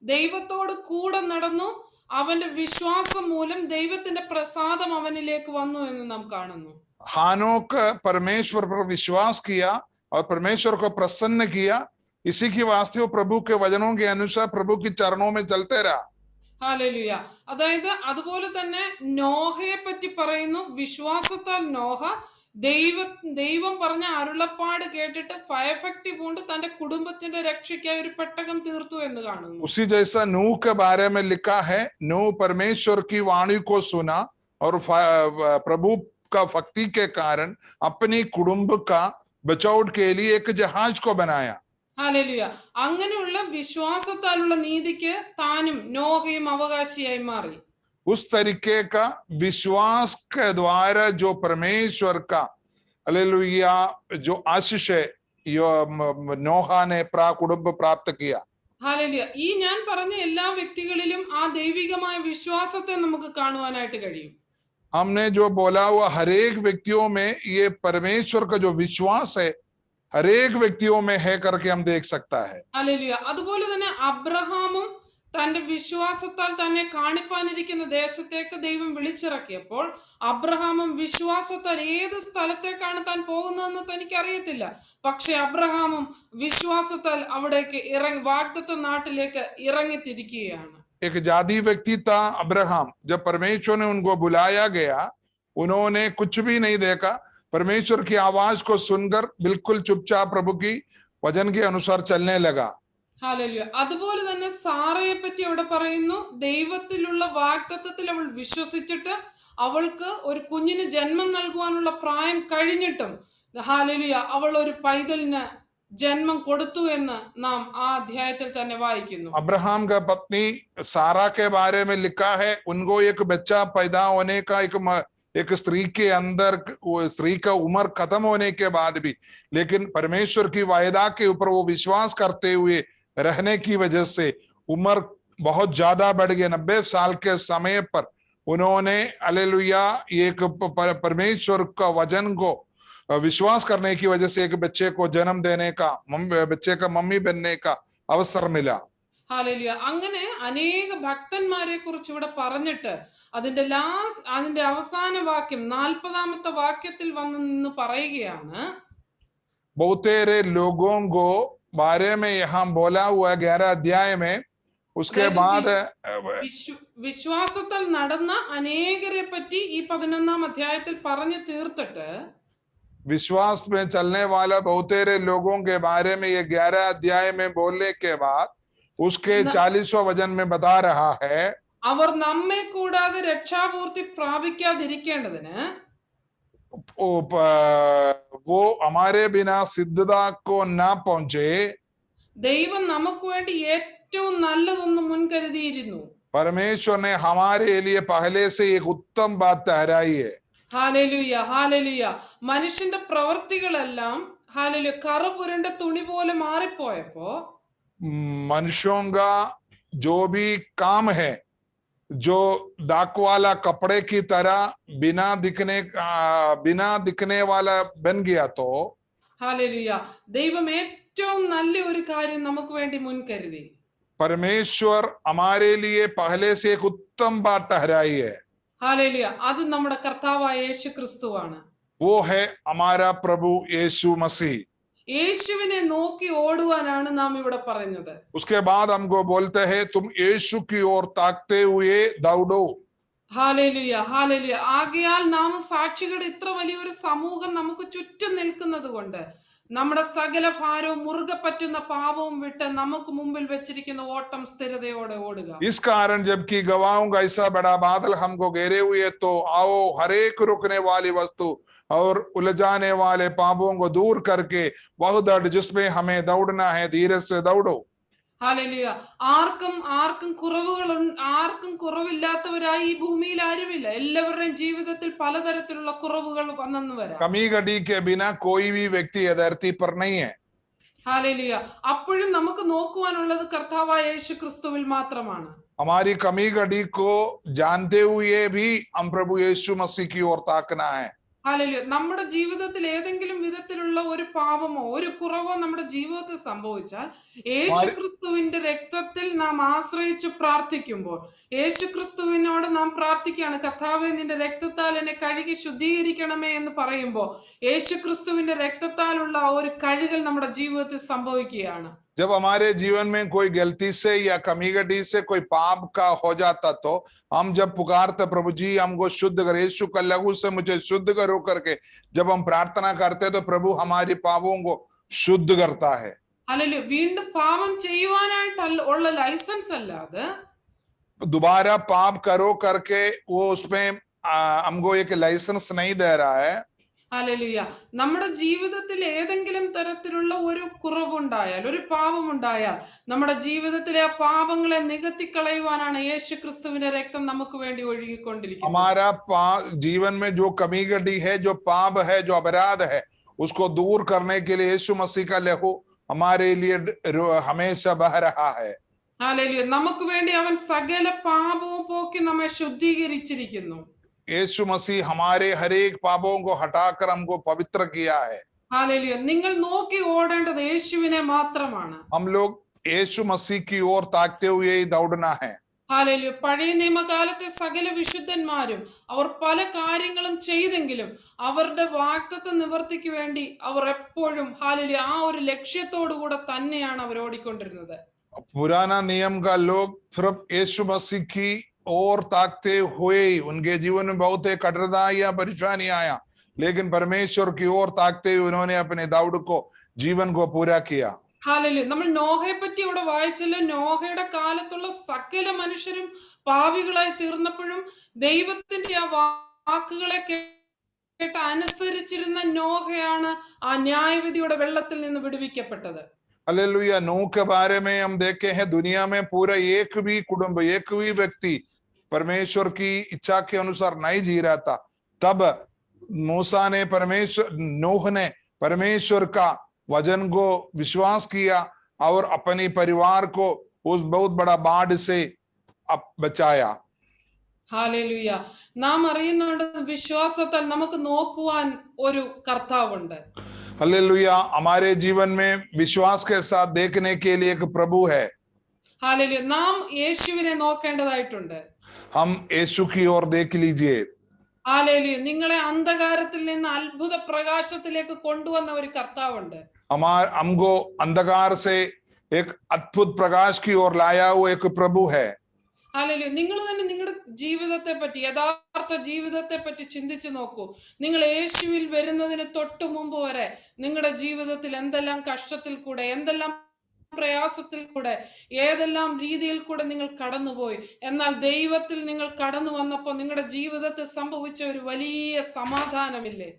[SPEAKER 2] ദൈവത്തോട് കൂടെ നടന്നു, അവന്റെ വിശ്വാസം മൂലം ദൈവത്തിന്റെ പ്രസാദം അവനിലേക്ക് വന്നു എന്ന് നാം കാണുന്നു.
[SPEAKER 1] हानोक परमेश्वर पर विश्वास किया और परमेश्वर को प्रसन्न किया। इसी की वास्ते वो प्रभु के वचनों के अनुसार प्रभु की चरणों में चलते रहा।
[SPEAKER 2] ഹാലേലുയ. അതായത് അതുപോലെ തന്നെ നോഹയെ പറ്റി പറയുന്നു. വിശ്വാസത്താൽ നോഹ ദൈവം പറഞ്ഞ അരുളപ്പാട് കേട്ടിട്ട് ഭയഭക്തി പൂണ്ട് തന്റെ കുടുംബത്തിന്റെ രക്ഷയ്ക്കായി ഒരു പെട്ടകം തീർത്തു എന്ന് കാണുന്നു.
[SPEAKER 1] उसी जैसा नूह के बारे में लिखा है, नूह परमेश्वर की वाणी को सुना और प्रभु का भक्ति के कारण अपनी कुटुंब का बचाव के लिए एक जहाज को बनाया।
[SPEAKER 2] ഹാലേലുയ. അങ്ങനെയുള്ള വിശ്വാസത്താലുള്ള നീതിക്ക് താനും നോഹയും അവകാശിയായി മാറി.
[SPEAKER 1] उस तरीके का विश्वास के द्वारा जो परमेश्वर का हालेलुया जो आशीष है नोहा ने कुटुंब प्राप्त किया।
[SPEAKER 2] ഹാലേലുയ. ഈ ഞാൻ പറഞ്ഞ എല്ലാ വ്യക്തികളിലും ആ ദൈവികമായ വിശ്വാസത്തെ നമുക്ക് കാണുവാനായിട്ട് കഴിയും.
[SPEAKER 1] हमने जो बोला हुआ हर एक व्यक्तियों में ये परमेश्वर का जो विश्वास है हर एक व्यक्तियों में है करके हम देख सकता है।
[SPEAKER 2] ഹാലേലുയ. അതുപോലെ തന്നെ അബ്രഹാമും തന്റെ വിശ്വാസത്താൽ തന്നെ കാണിപ്പാനിരിക്കുന്ന ദേശത്തേക്ക് ദൈവം വിളിച്ചിറക്കിയപ്പോൾ അബ്രഹാമും വിശ്വാസത്താൽ ഏത് സ്ഥലത്തേക്കാണ് താൻ പോകുന്നതെന്ന് തനിക്ക് അറിയത്തില്ല. പക്ഷെ അബ്രഹാമും വിശ്വാസത്താൽ അവിടേക്ക് വാഗ്ദത്ത നാട്ടിലേക്ക് ഇറങ്ങിത്തിരിക്കുകയാണ്.
[SPEAKER 1] एक जादी व्यक्ति था अब्राहम। जब परमेश्वर ने उनको बुलाया गया, उन्होंने कुछ भी नहीं देखा। परमेश्वर की आवाज को सुनकर बिल्कुल चुपचाप प्रभु की वचन के अनुसार चलने लगा।
[SPEAKER 2] ഹല്ലേലൂയ. അതുപോലെ തന്നെ സാറയെ പറ്റി അവിടെ പറയുന്നു, ദൈവത്തിലുള്ള വാഗ്ദത്തത്തിൽ അവൾ വിശ്വസിച്ചിട്ട് അവൾക്ക് ഒരു കുഞ്ഞിന് ജന്മം നൽകുവാനുള്ള പ്രായം കഴിഞ്ഞിട്ടും ഹല്ലേലൂയ അവൾ ഒരു പൈതലിന് ജന്മം കൊടുത്തു എന്ന് നാം ആ അധ്യായത്തിൽ തന്നെ വായിക്കുന്നു.
[SPEAKER 1] अब्राहम का पत्नी सारा के बारे में लिखा है, उनको एक बच्चा पैदा होने का एक स्त्री के अंदर स्त्री का उम्र खत्म होने के बाद भी, लेकिन परमेश्वर की वायदा के ऊपर वो विश्वास करते हुए रहने की वजह से उम्र बहुत ज्यादा बढ़ गई। 90 साल के समय पर उन्होंने हालेलुया एक परमेश्वर का वचन को विश्वास करने की वजह से एक बच्चे को जन्म देने का, बच्चे का मम्मी बनने का अवसर मिला।
[SPEAKER 2] ഹല്ലേലൂയ. അങ്ങനെ അനേക ഭക്തന്മാരെ കുറിച്ച് ഇവിടെ പറഞ്ഞിട്ട് അതിന്റെ അവസാന വാക്യം 40-ാമത്തെ വാക്യത്തിൽ വന്ന് നിന്ന് പറയുകയാണ്,
[SPEAKER 1] बहुतेरे लोगों को बारे में यहाँ बोला हुआ 11 अध्याय में। उसके बाद
[SPEAKER 2] വിശ്വാസത്തിൽ നടന്ന അനേകരെ പറ്റി ഈ 11-ാം അധ്യായത്തിൽ പറഞ്ഞു തീർത്തിട്ട്
[SPEAKER 1] विश्वास में चलने वाला बहुतेरे लोगों के बारे में ये 11 अध्याय में बोलने के बाद उसके 40वां वचन में बता रहा है,
[SPEAKER 2] അവർ നമ്മെ കൂടാതെ രക്ഷാപൂർത്തി പ്രാപിക്കാതിരിക്കേണ്ടതിന്
[SPEAKER 1] वो हमारे बिना सिद्धता को ना पहुंचे।
[SPEAKER 2] ദൈവം നമുക്ക് വേണ്ടി ഏറ്റവും നല്ലതൊന്ന് മുൻകരുതിയിരുന്നു.
[SPEAKER 1] परमेश्वर ने हमारे लिए पहले से एक उत्तम बात ठहराई है।
[SPEAKER 2] Hallelujah, hallelujah. മനുഷ്യന്റെ പ്രവൃത്തികളെല്ലാം ഹല്ലേലൂയ കറ പുരണ്ട തുണി പോലെ മാറിപ്പോയപ്പോ
[SPEAKER 1] मनुष्यों का जो भी काम है, जो दाक वाला कपड़े की तरह बिना दिखने वाला बन गया, तो
[SPEAKER 2] ഹല്ലേലൂയ ദൈവം ഏറ്റവും നല്ല ഒരു കാര്യം നമുക്ക് വേണ്ടി മുൻകരുതി.
[SPEAKER 1] परमेश्वर हमारे लिए पहले से एक उत्तम बात ठहराई है।
[SPEAKER 2] ഹല്ലേലൂയ. അത് നമ്മുടെ കർത്താവായ യേശു ക്രിസ്തുവാണ്.
[SPEAKER 1] वो है हमारा प्रभु यीशु मसीह।
[SPEAKER 2] യേശുവിനെ നോക്കി ഓടുവാനാണ് നാം ഇവിടെ പറയുന്നത്.
[SPEAKER 1] उसके बाद हमको बोलते हैं, तुम यीशु की ओर ताकते हुए दौड़ो।
[SPEAKER 2] Hallelujah, hallelujah. ആകയാൽ നാം സാക്ഷികളുടെ ഇത്ര വലിയൊരു സമൂഹം നമുക്ക് ചുറ്റും നിൽക്കുന്നത് കൊണ്ട് നമ്മുടെ സകല ഭാരവും മുറുകെ പറ്റുന്ന പാപവും വിട്ട് നമുക്ക് മുമ്പിൽ വെച്ചിരിക്കുന്ന ഓട്ടം സ്ഥിരതയോടെ ഓടുക.
[SPEAKER 1] इस कारण जबकि गवाहों का ऐसा बड़ा बादल हमको घेरे हुए, तो आओ हर एक रुकने वाली वस्तु और उलझाने वाले पापों को दूर करके वह दौड़ जिसमें हमें दौड़ना है, धीरे से दौड़ो।
[SPEAKER 2] ഹല്ലേലൂയ. ആർക്കും കുറവില്ലാത്തവരായി ഈ ഭൂമിയിൽ ആരുമില്ല. എല്ലാവരുടെയും ജീവിതത്തിൽ പലതരത്തിലുള്ള കുറവുകൾ വന്നെന്ന് വരാം.
[SPEAKER 1] कमी घटी के बिना कोई भी व्यक्ति धरती पर नहीं है।
[SPEAKER 2] ഹല്ലേലൂയ. അപ്പോഴും നമുക്ക് നോക്കുവാനുള്ളത് കർത്താവായ യേശു ക്രിസ്തുവിൽ മാത്രമാണ്.
[SPEAKER 1] हमारी कमी घटी को जानते हुए भी हम प्रभु यीशु मसीह की ओर ताकना है।
[SPEAKER 2] ഹല്ലേലൂയ. നമ്മുടെ ജീവിതത്തിൽ ഏതെങ്കിലും വിധത്തിലുള്ള ഒരു പാപമോ ഒരു കുറവോ നമ്മുടെ ജീവിതത്തിൽ സംഭവിച്ചാൽ യേശു ക്രിസ്തുവിന്റെ രക്തത്തിൽ നാം ആശ്രയിച്ച് പ്രാർത്ഥിക്കുമ്പോൾ യേശു ക്രിസ്തുവിനോട് നാം പ്രാർത്ഥിക്കുകയാണ്, കർത്താവേ നിന്റെ രക്തത്താൽ എന്നെ കഴുകി ശുദ്ധീകരിക്കണമേ എന്ന് പറയുമ്പോൾ യേശു ക്രിസ്തുവിന്റെ രക്തത്താലുള്ള ഒരു കഴുകൽ നമ്മുടെ ജീവിതത്തിൽ സംഭവിക്കുകയാണ്.
[SPEAKER 1] जब हमारे जीवन में कोई गलती से या कमी घटी से कोई पाप का हो जाता, तो हम जब पुकारते प्रभु जी हमको शुद्ध कर, यीशु का लहू से मुझे शुद्ध करो करके जब हम प्रार्थना करते, तो प्रभु हमारी पापों को शुद्ध करता है।
[SPEAKER 2] ഹല്ലേലൂയ. വീണ്ടും പാപം ചെയ്യുവാനായിട്ട് ഉള്ള ലൈസൻസ് അല്ലാതെ
[SPEAKER 1] दोबारा पाप करो करके वो उसमें हमको एक लाइसेंस नहीं दे रहा है।
[SPEAKER 2] ഹല്ലേലൂയ. നമ്മുടെ ജീവിതത്തിൽ ഏതെങ്കിലും തരത്തിലുള്ള ഒരു കുറവുണ്ടായാൽ, ഒരു പാപമുണ്ടായാൽ നമ്മുടെ ജീവിതത്തിലെ ആ പാപങ്ങളെ നികത്തിക്കളയുവാനാണ് യേശു ക്രിസ്തുവിന്റെ രക്തം നമുക്ക് വേണ്ടി ഒഴുകിക്കൊണ്ടിരിക്കുന്നത്.
[SPEAKER 1] हमारा जीवन में जो कमी घटी है, जो पाप है, जो अपराध है, उसको दूर करने के लिए यीशु मसीह का लहू हमारे लिए हमेशा बह रहा है।
[SPEAKER 2] ഹല്ലേലൂയ. നമുക്ക് വേണ്ടി അവൻ സകല പാപവും പോക്കി നമ്മെ ശുദ്ധീകരിച്ചിരിക്കുന്നു.
[SPEAKER 1] यीशु मसीह हमारे हर एक पापों को हटाकर हमको पवित्र किया है।
[SPEAKER 2] ഹല്ലേലൂയ. നിങ്ങൾ നോക്കി ഓടേണ്ടത് യേശുവിനെ മാത്രമാണ്.
[SPEAKER 1] हम लोग यीशु मसीह की ओर ताकते हुए ही दौड़ना है।
[SPEAKER 2] ഹല്ലേലൂയ. പഴയ നിയമകാലത്തെ സകല വിശുദ്ധന്മാരും അവർ പല കാര്യങ്ങളും ചെയ്തെങ്കിലും അവരുടെ വാഗ്ദത്ത നിവർത്തിക്ക് വേണ്ടി അവർ എപ്പോഴും ഹല്ലേലൂയ ആ ഒരു ലക്ഷ്യത്തോടു കൂടെ തന്നെയാണ് അവർ ഓടിക്കൊണ്ടിരുന്നത്.
[SPEAKER 1] पुराना नियम का लोग सिर्फ यीशु मसीह की और ताकते हुए उनके जीवन में बहुत कठिनाइयां परेशानियां आया, लेकिन परमेश्वर की ओर ताकते हुए उन्होंने अपने दौड़ को जीवन को पूरा किया.
[SPEAKER 2] ഹാലലൂയ. നമ്മൾ നോഹയെ പറ്റി ഇവിടെ വായിച്ചല്ലോ. നോഹയുടെ കാലത്തുള്ള സകല മനുഷ്യരും പാപികളായി തീർന്നപ്പോഴും ദൈവത്തിന്റെ ആ വാക്കുകളെ കേട്ട് അനുസരിച്ചിരുന്ന നോഹയാണ് ആ ന്യായവിധിയുടെ വെള്ളത്തിൽ നിന്ന് വിടുവിക്കപ്പെട്ടത്.
[SPEAKER 1] हालेलुया। नूह के बारे में हम देखे हैं, दुनिया में पूरा एक भी कुटुंब, एक भी व्यक्ति परमेश्वर की इच्छा के अनुसार नहीं जी रहा था। तब मूसा ने नूह ने परमेश्वर का वचन को विश्वास किया और अपने परिवार को उस बहुत बड़ा बाढ़ से बचाया।
[SPEAKER 2] ഹാലലൂയ. നാം അറിയുന്നുണ്ട്, വിശ്വാസത്താൽ നമുക്ക് നോക്കുവാൻ ഒരു കർത്താവുണ്ട്.
[SPEAKER 1] हालेलुया। हमारे जीवन में विश्वास के साथ देखने के लिए एक प्रभु है।
[SPEAKER 2] ഹാലലൂയ. നാം യേശുവിനെ നോക്കേണ്ടതായിട്ടുണ്ട്.
[SPEAKER 1] हम यीशु की ओर देख लीजिए।
[SPEAKER 2] ഹാലലൂയ. നിങ്ങളെ അന്ധകാരത്തിൽ നിന്ന് അത്ഭുത പ്രകാശത്തിലേക്ക് കൊണ്ടുവന്ന ഒരു കർത്താവുണ്ട്.
[SPEAKER 1] हमको अंधकार से एक अद्भुत प्रकाश की ओर लाया हुआ एक प्रभु है।
[SPEAKER 2] ഹാലലൂയ. നിങ്ങൾ തന്നെ നിങ്ങളുടെ ജീവിതത്തെ പറ്റി, യഥാർത്ഥ ജീവിതത്തെ പറ്റി ചിന്തിച്ചു നോക്കൂ. നിങ്ങൾ യേശുവിൽ വരുന്നതിന് തൊട്ടു മുമ്പ് വരെ നിങ്ങളുടെ ജീവിതത്തിൽ എന്തെല്ലാം കഷ്ടത്തിൽ കൂടെ, എന്തെല്ലാം പ്രയാസത്തിൽ കൂടെ, ഏതെല്ലാം രീതിയിൽ കൂടെ നിങ്ങൾ കടന്നുപോയി. എന്നാൽ ദൈവത്തിൽ നിങ്ങൾ കടന്നു വന്നപ്പോൾ നിങ്ങളുടെ ജീവിതത്തിൽ സംഭവിച്ച ഒരു വലിയ സമാധാനമില്ലേ?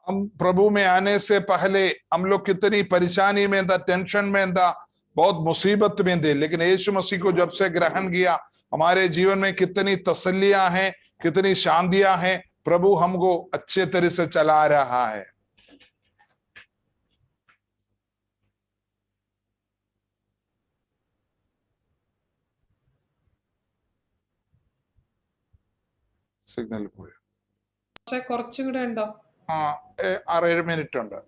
[SPEAKER 1] हम प्रभु में आने से पहले हम लोग कितनी परेशानी में था, टेंशन में था, बहुत मुसीबत में थे, लेकिन यीशु मसीह को जब से ग्रहण किया, हमारे जीवन में कितनी तसल्लियां हैं, कितनी शांतियां हैं। प्रभु हमको अच्छे तरह से चला रहा है। സിഗ്നൽ പോയി.
[SPEAKER 2] കുറച്ചും കൂടെ ഉണ്ടോ?
[SPEAKER 1] 6-7 മിനിറ്റ് ഉണ്ട്.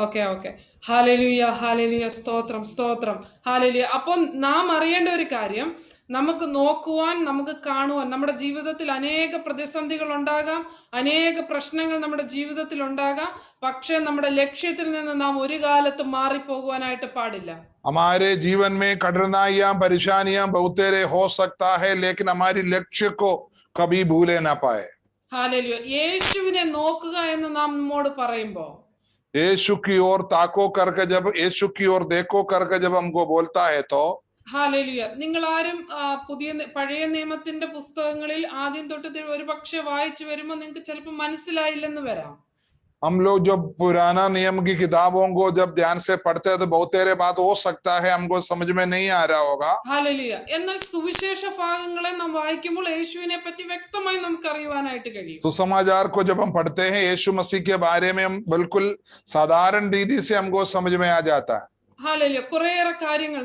[SPEAKER 2] ഓക്കെ. Hallelujah, hallelujah. സ്തോത്രം, സ്തോത്രം. ഹാലലൂയ. അപ്പോൾ നാം അറിയേണ്ട ഒരു കാര്യം, നമുക്ക് നോക്കുവാൻ, നമുക്ക് കാണുവാൻ, നമ്മുടെ ജീവിതത്തിൽ അനേക പ്രതിസന്ധികൾ ഉണ്ടാകാം, അനേക പ്രശ്നങ്ങൾ നമ്മുടെ ജീവിതത്തിൽ ഉണ്ടാകാം. പക്ഷെ നമ്മുടെ ലക്ഷ്യത്തിൽ നിന്ന് നാം ഒരു കാലത്ത് മാറിപ്പോകുവാനായിട്ട് പാടില്ല.
[SPEAKER 1] हमारे जीवन में कठिनाइयां, परेशानियां बहुतेरे हो सकता है, लेकिन हमारी लक्ष्य को कभी भूले ना पाए।
[SPEAKER 2] ഹാലലൂയ. യേശുവിനെ നോക്കുക എന്ന് നാം നമ്മോട് പറയുമ്പോ,
[SPEAKER 1] यीशु की ओर ताको करके, जब यीशु की ओर देखो करके जब हमको बोलता है तो
[SPEAKER 2] ഹാലലൂയ. നിങ്ങൾ ആരും പഴയ നിയമത്തിന്റെ പുസ്തകങ്ങളിൽ ആദ്യം തൊട്ട് ഒരു പക്ഷെ വായിച്ചു വരുമ്പോ നിങ്ങൾക്ക് ചിലപ്പോൾ മനസ്സിലായില്ലെന്ന് വരാം.
[SPEAKER 1] हम लोग जब पुराना नियम की किताबों को जब ध्यान से पढ़ते हैं तो बहुत तेरे बात हो सकता है हमको समझ में नहीं आ रहा होगा।
[SPEAKER 2] ഹാലലൂയ. എന്നാൽ സുവിശേഷ ഭാഗങ്ങളെ നാം വായിക്കുമ്പോൾ യേശുവിനെ പറ്റി വ്യക്തമായി നമുക്ക് അറിയുവാനായിട്ട് കഴിയും.
[SPEAKER 1] सुसमाचार को जब हम पढ़ते हैं, यीशु मसीह के बारे में हम बिल्कुल साधारण रीति से हमको समझ में आ जाता है।
[SPEAKER 2] ഹാലലൂയ. കുറേയേറെ കാര്യങ്ങൾ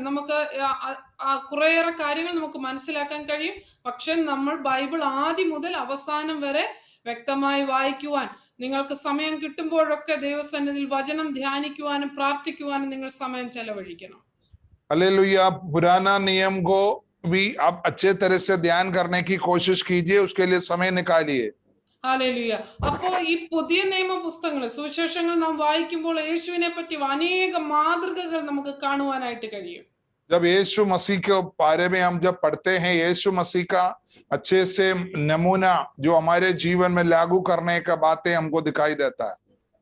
[SPEAKER 2] നമുക്ക് മനസ്സിലാക്കാൻ കഴിയും. പക്ഷെ നമ്മൾ ബൈബിൾ ആദ്യം മുതൽ അവസാനം വരെ വ്യക്തമായി വായിക്കുവാൻ, നിങ്ങൾക്ക് സമയം കിട്ടുമ്പോഴൊക്കെ ദൈവസന്നിധിയിൽ വചനം ധ്യാനിക്കുവാനും പ്രാർത്ഥിക്കുവാനും നിങ്ങൾ സമയം ചെലവഴിക്കണം.
[SPEAKER 1] हालेलुया। पुराना नियम को भी आप अच्छे तरह से ध्यान करने की कोशिश कीजिए, उसके लिए समय निकालिए।
[SPEAKER 2] ഹാലലൂയ. അപ്പോ ഈ പുതിയ നിയമ പുസ്തകങ്ങൾ, സുവിശേഷങ്ങൾ നാം വായിക്കുമ്പോൾ യേശുവിനെ പറ്റി അനേക മാതൃകകൾ നമുക്ക് കാണുവാനായിട്ട് കഴിയും.
[SPEAKER 1] जब यीशु मसीह के बारे में हम जब पढ़ते हैं, यीशु मसीह का अच्छे से नमूना जो हमारे जीवन में लागू करने का बातें हमको दिखाई देता है।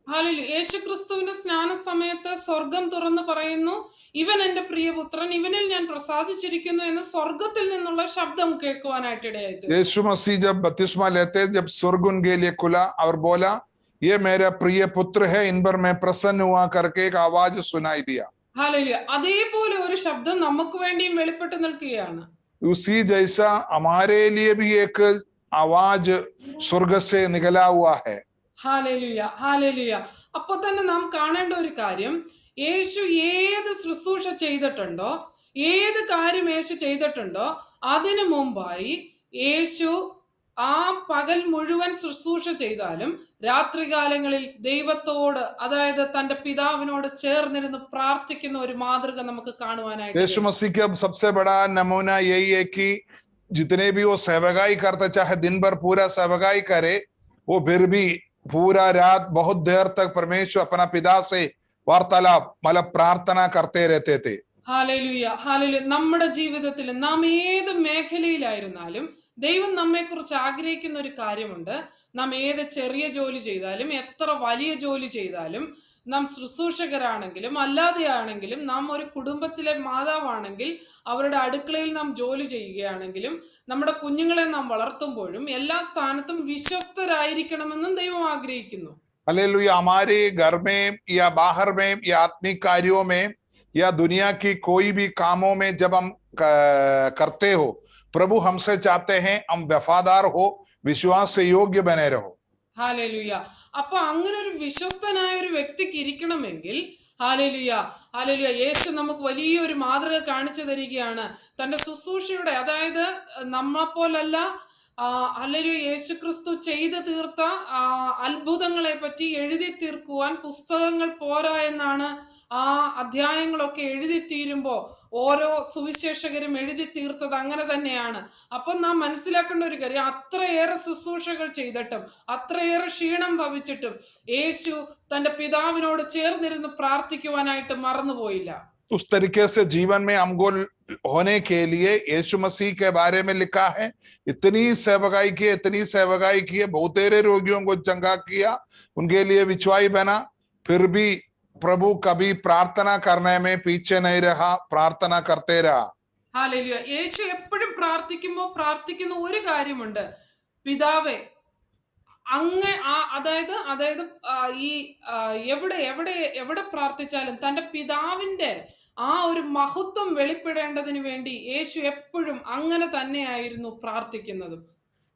[SPEAKER 2] ഹാലലൂയ. യേശു ക്രിസ്തുവിന്റെ സ്നാന സമയത്ത് സ്വർഗം തുറന്ന് പറയുന്നു, ഇവൻ എന്റെ പ്രിയപുത്രൻ, ഇവനിൽ ഞാൻ പ്രസാദിച്ചിരിക്കുന്നു എന്ന് സ്വർഗത്തിൽ നിന്നുള്ള ശബ്ദം കേൾക്കുവാനായിട്ട് ഇടയായി.
[SPEAKER 1] यीशु मसीह जब बपतिस्मा लेते, जब स्वर्ग उनके लिए खुला और बोला, ये मेरा प्रिय पुत्र है, इन पर मैं प्रसन्न हुआ करके एक आवाज सुनाई दिया।
[SPEAKER 2] ഹാലലൂയ. അതേപോലെ ഒരു ശബ്ദം നമുക്ക് വേണ്ടിയും വെളിപ്പെട്ട് നിൽക്കുകയാണ്.
[SPEAKER 1] उसी जैसा हमारे लिए भी एक आवाज स्वर्ग से निकला हुआ है।
[SPEAKER 2] Hallelujah, hallelujah. അപ്പൊ തന്നെ നാം കാണേണ്ട ഒരു കാര്യം, യേശു ഏത് ശുശ്രൂഷ ചെയ്തിട്ടുണ്ടോ, ഏത് കാര്യം യേശു ചെയ്തിട്ടുണ്ടോ, അതിനു മുമ്പായി യേശു ആ പകൽ മുഴുവൻ ശുശ്രൂഷ ചെയ്താലും രാത്രികാലങ്ങളിൽ ദൈവത്തോട്, അതായത് തന്റെ പിതാവിനോട് ചേർന്നിരുന്ന് പ്രാർത്ഥിക്കുന്ന ഒരു മാതൃക നമുക്ക് കാണുവാനായിട്ട്.
[SPEAKER 1] यीशु मसीह का सबसे बड़ा नमूना यही है कि जितने भी वो सेवकाई करते, चाहे दिन भर पूरा सेवकाई करे, वो फिर भी पूरा रात बहुत देर तक परमेश्वर अपना पिता से वार्तालाप मतलब प्रार्थना करते रहते थे।
[SPEAKER 2] Hallelujah, hallelujah. നമ്മുടെ ജീവിതത്തിൽ നാം ഏത് മേഖലയിലായിരുന്നാലും ദൈവം നമ്മെക്കുറിച്ച് ആഗ്രഹിക്കുന്ന ഒരു കാര്യമുണ്ട്. നാം ഏത് ചെറിയ ജോലി ചെയ്താലും, എത്ര വലിയ ജോലി ചെയ്താലും, നാം ശുശ്രൂഷകരാണെങ്കിലും അല്ലാതെയാണെങ്കിലും, നാം ഒരു കുടുംബത്തിലെ മാതാവാണെങ്കിൽ അവരുടെ അടുക്കളയിൽ നാം ജോലി ചെയ്യുകയാണെങ്കിലും, നമ്മുടെ കുഞ്ഞുങ്ങളെ നാം വളർത്തുമ്പോഴും എല്ലാ സ്ഥാനത്തും വിശ്വസ്തരായിരിക്കണമെന്നും ദൈവം ആഗ്രഹിക്കുന്നു.
[SPEAKER 1] हालेलुया। हमारे घर में या बाहर में या आत्मिक कार्यों में या दुनिया की कोई भी कामों में जब हम करते हो, प्रभु हमसे चाहते हैं हम वफादार हो, विश्वास से योग्य बने रहो।
[SPEAKER 2] ഹാലേലുയ. അപ്പൊ അങ്ങനെ ഒരു വിശ്വസ്തനായ ഒരു വ്യക്തിക്ക് ഇരിക്കണമെങ്കിൽ, ഹാലേലുയ ഹാലേലുയ, യേശു നമുക്ക് വലിയൊരു മാതൃക കാണിച്ചു തരികയാണ്. തന്റെ ശുശ്രൂഷയുടെ, അതായത് നമ്മളെപ്പോലല്ല, ഹല്ലേലൂയ, യേശു ക്രിസ്തു ചെയ്തു തീർത്ത അത്ഭുതങ്ങളെ പറ്റി എഴുതി തീർക്കുവാൻ പുസ്തകങ്ങൾ പോരാ എന്നാണ് ആ അധ്യായങ്ങളൊക്കെ എഴുതി തീരുമ്പോ ഓരോ സുവിശേഷകരും എഴുതി തീർത്തത് അങ്ങനെ തന്നെയാണ്. അപ്പം നാം മനസ്സിലാക്കേണ്ട ഒരു കാര്യം, അത്രയേറെ ശുശ്രൂഷകൾ ചെയ്തിട്ടും അത്രയേറെ ക്ഷീണം ഭവിച്ചിട്ടും യേശു തന്റെ പിതാവിനോട് ചേർന്നിരുന്ന് പ്രാർത്ഥിക്കുവാനായിട്ട് മറന്നുപോയില്ല.
[SPEAKER 1] उस तरीके से जीवन में हमको होने के लिए यीशु मसीह के बारे में लिखा है, इतनी सेवकाई की है, बहुत तेरे रोगियों को चंगा किया, उनके लिए विश्वासी बना, फिर भी प्रभु कभी प्रार्थना करने में पीछे नहीं रहा, प्रार्थना करते रहा।
[SPEAKER 2] ഹല്ലേലൂയ. യേശു എപ്പോഴും പ്രാർത്ഥിക്കുന്ന ഒരു കാര്യമുണ്ട്, പിതാവേ അങ്ങ് അതായത് ഈ എവിടെ പ്രാർത്ഥിച്ചാലും തന്റെ പിതാവിന്റെ ആ ഒരു മഹത്വം വെളിപ്പെടേണ്ടതിന് വേണ്ടി യേശു എപ്പോഴും അങ്ങനെ തന്നെയായിരുന്നു പ്രാർത്ഥിക്കുന്നതും.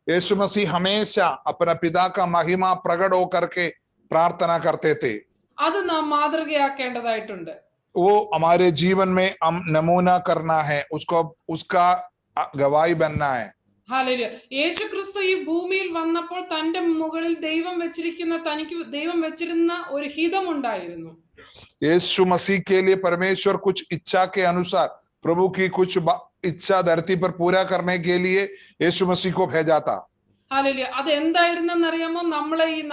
[SPEAKER 1] यीशु मसीह हमेशा अपना पिता का महिमा प्रकट होकर के प्रार्थना करते थे।
[SPEAKER 2] അത് നാം മാതൃകയാക്കേണ്ടതായിട്ടുണ്ട്.
[SPEAKER 1] वो हमारे जीवन में हम नमूना करना है, उसका गवाही बनना है।
[SPEAKER 2] ഹല്ലേലൂയ. യേശു ക്രിസ്തു ഈ ഭൂമിയിൽ വന്നപ്പോൾ തന്റെ മുകളിൽ തനിക്ക് ദൈവം വെച്ചിരുന്ന ഒരു ഹിതമുണ്ടായിരുന്നു.
[SPEAKER 1] यीशु मसीह के लिए परमेश्वर कुछ इच्छा के अनुसार प्रभु की कुछ इच्छा धरती पर पूरा करने के लिए यीशु मसीह को भेजा था।
[SPEAKER 2] ഹല്ലേലൂയ. അത് എന്തായിരുന്നെന്നറിയാമോ?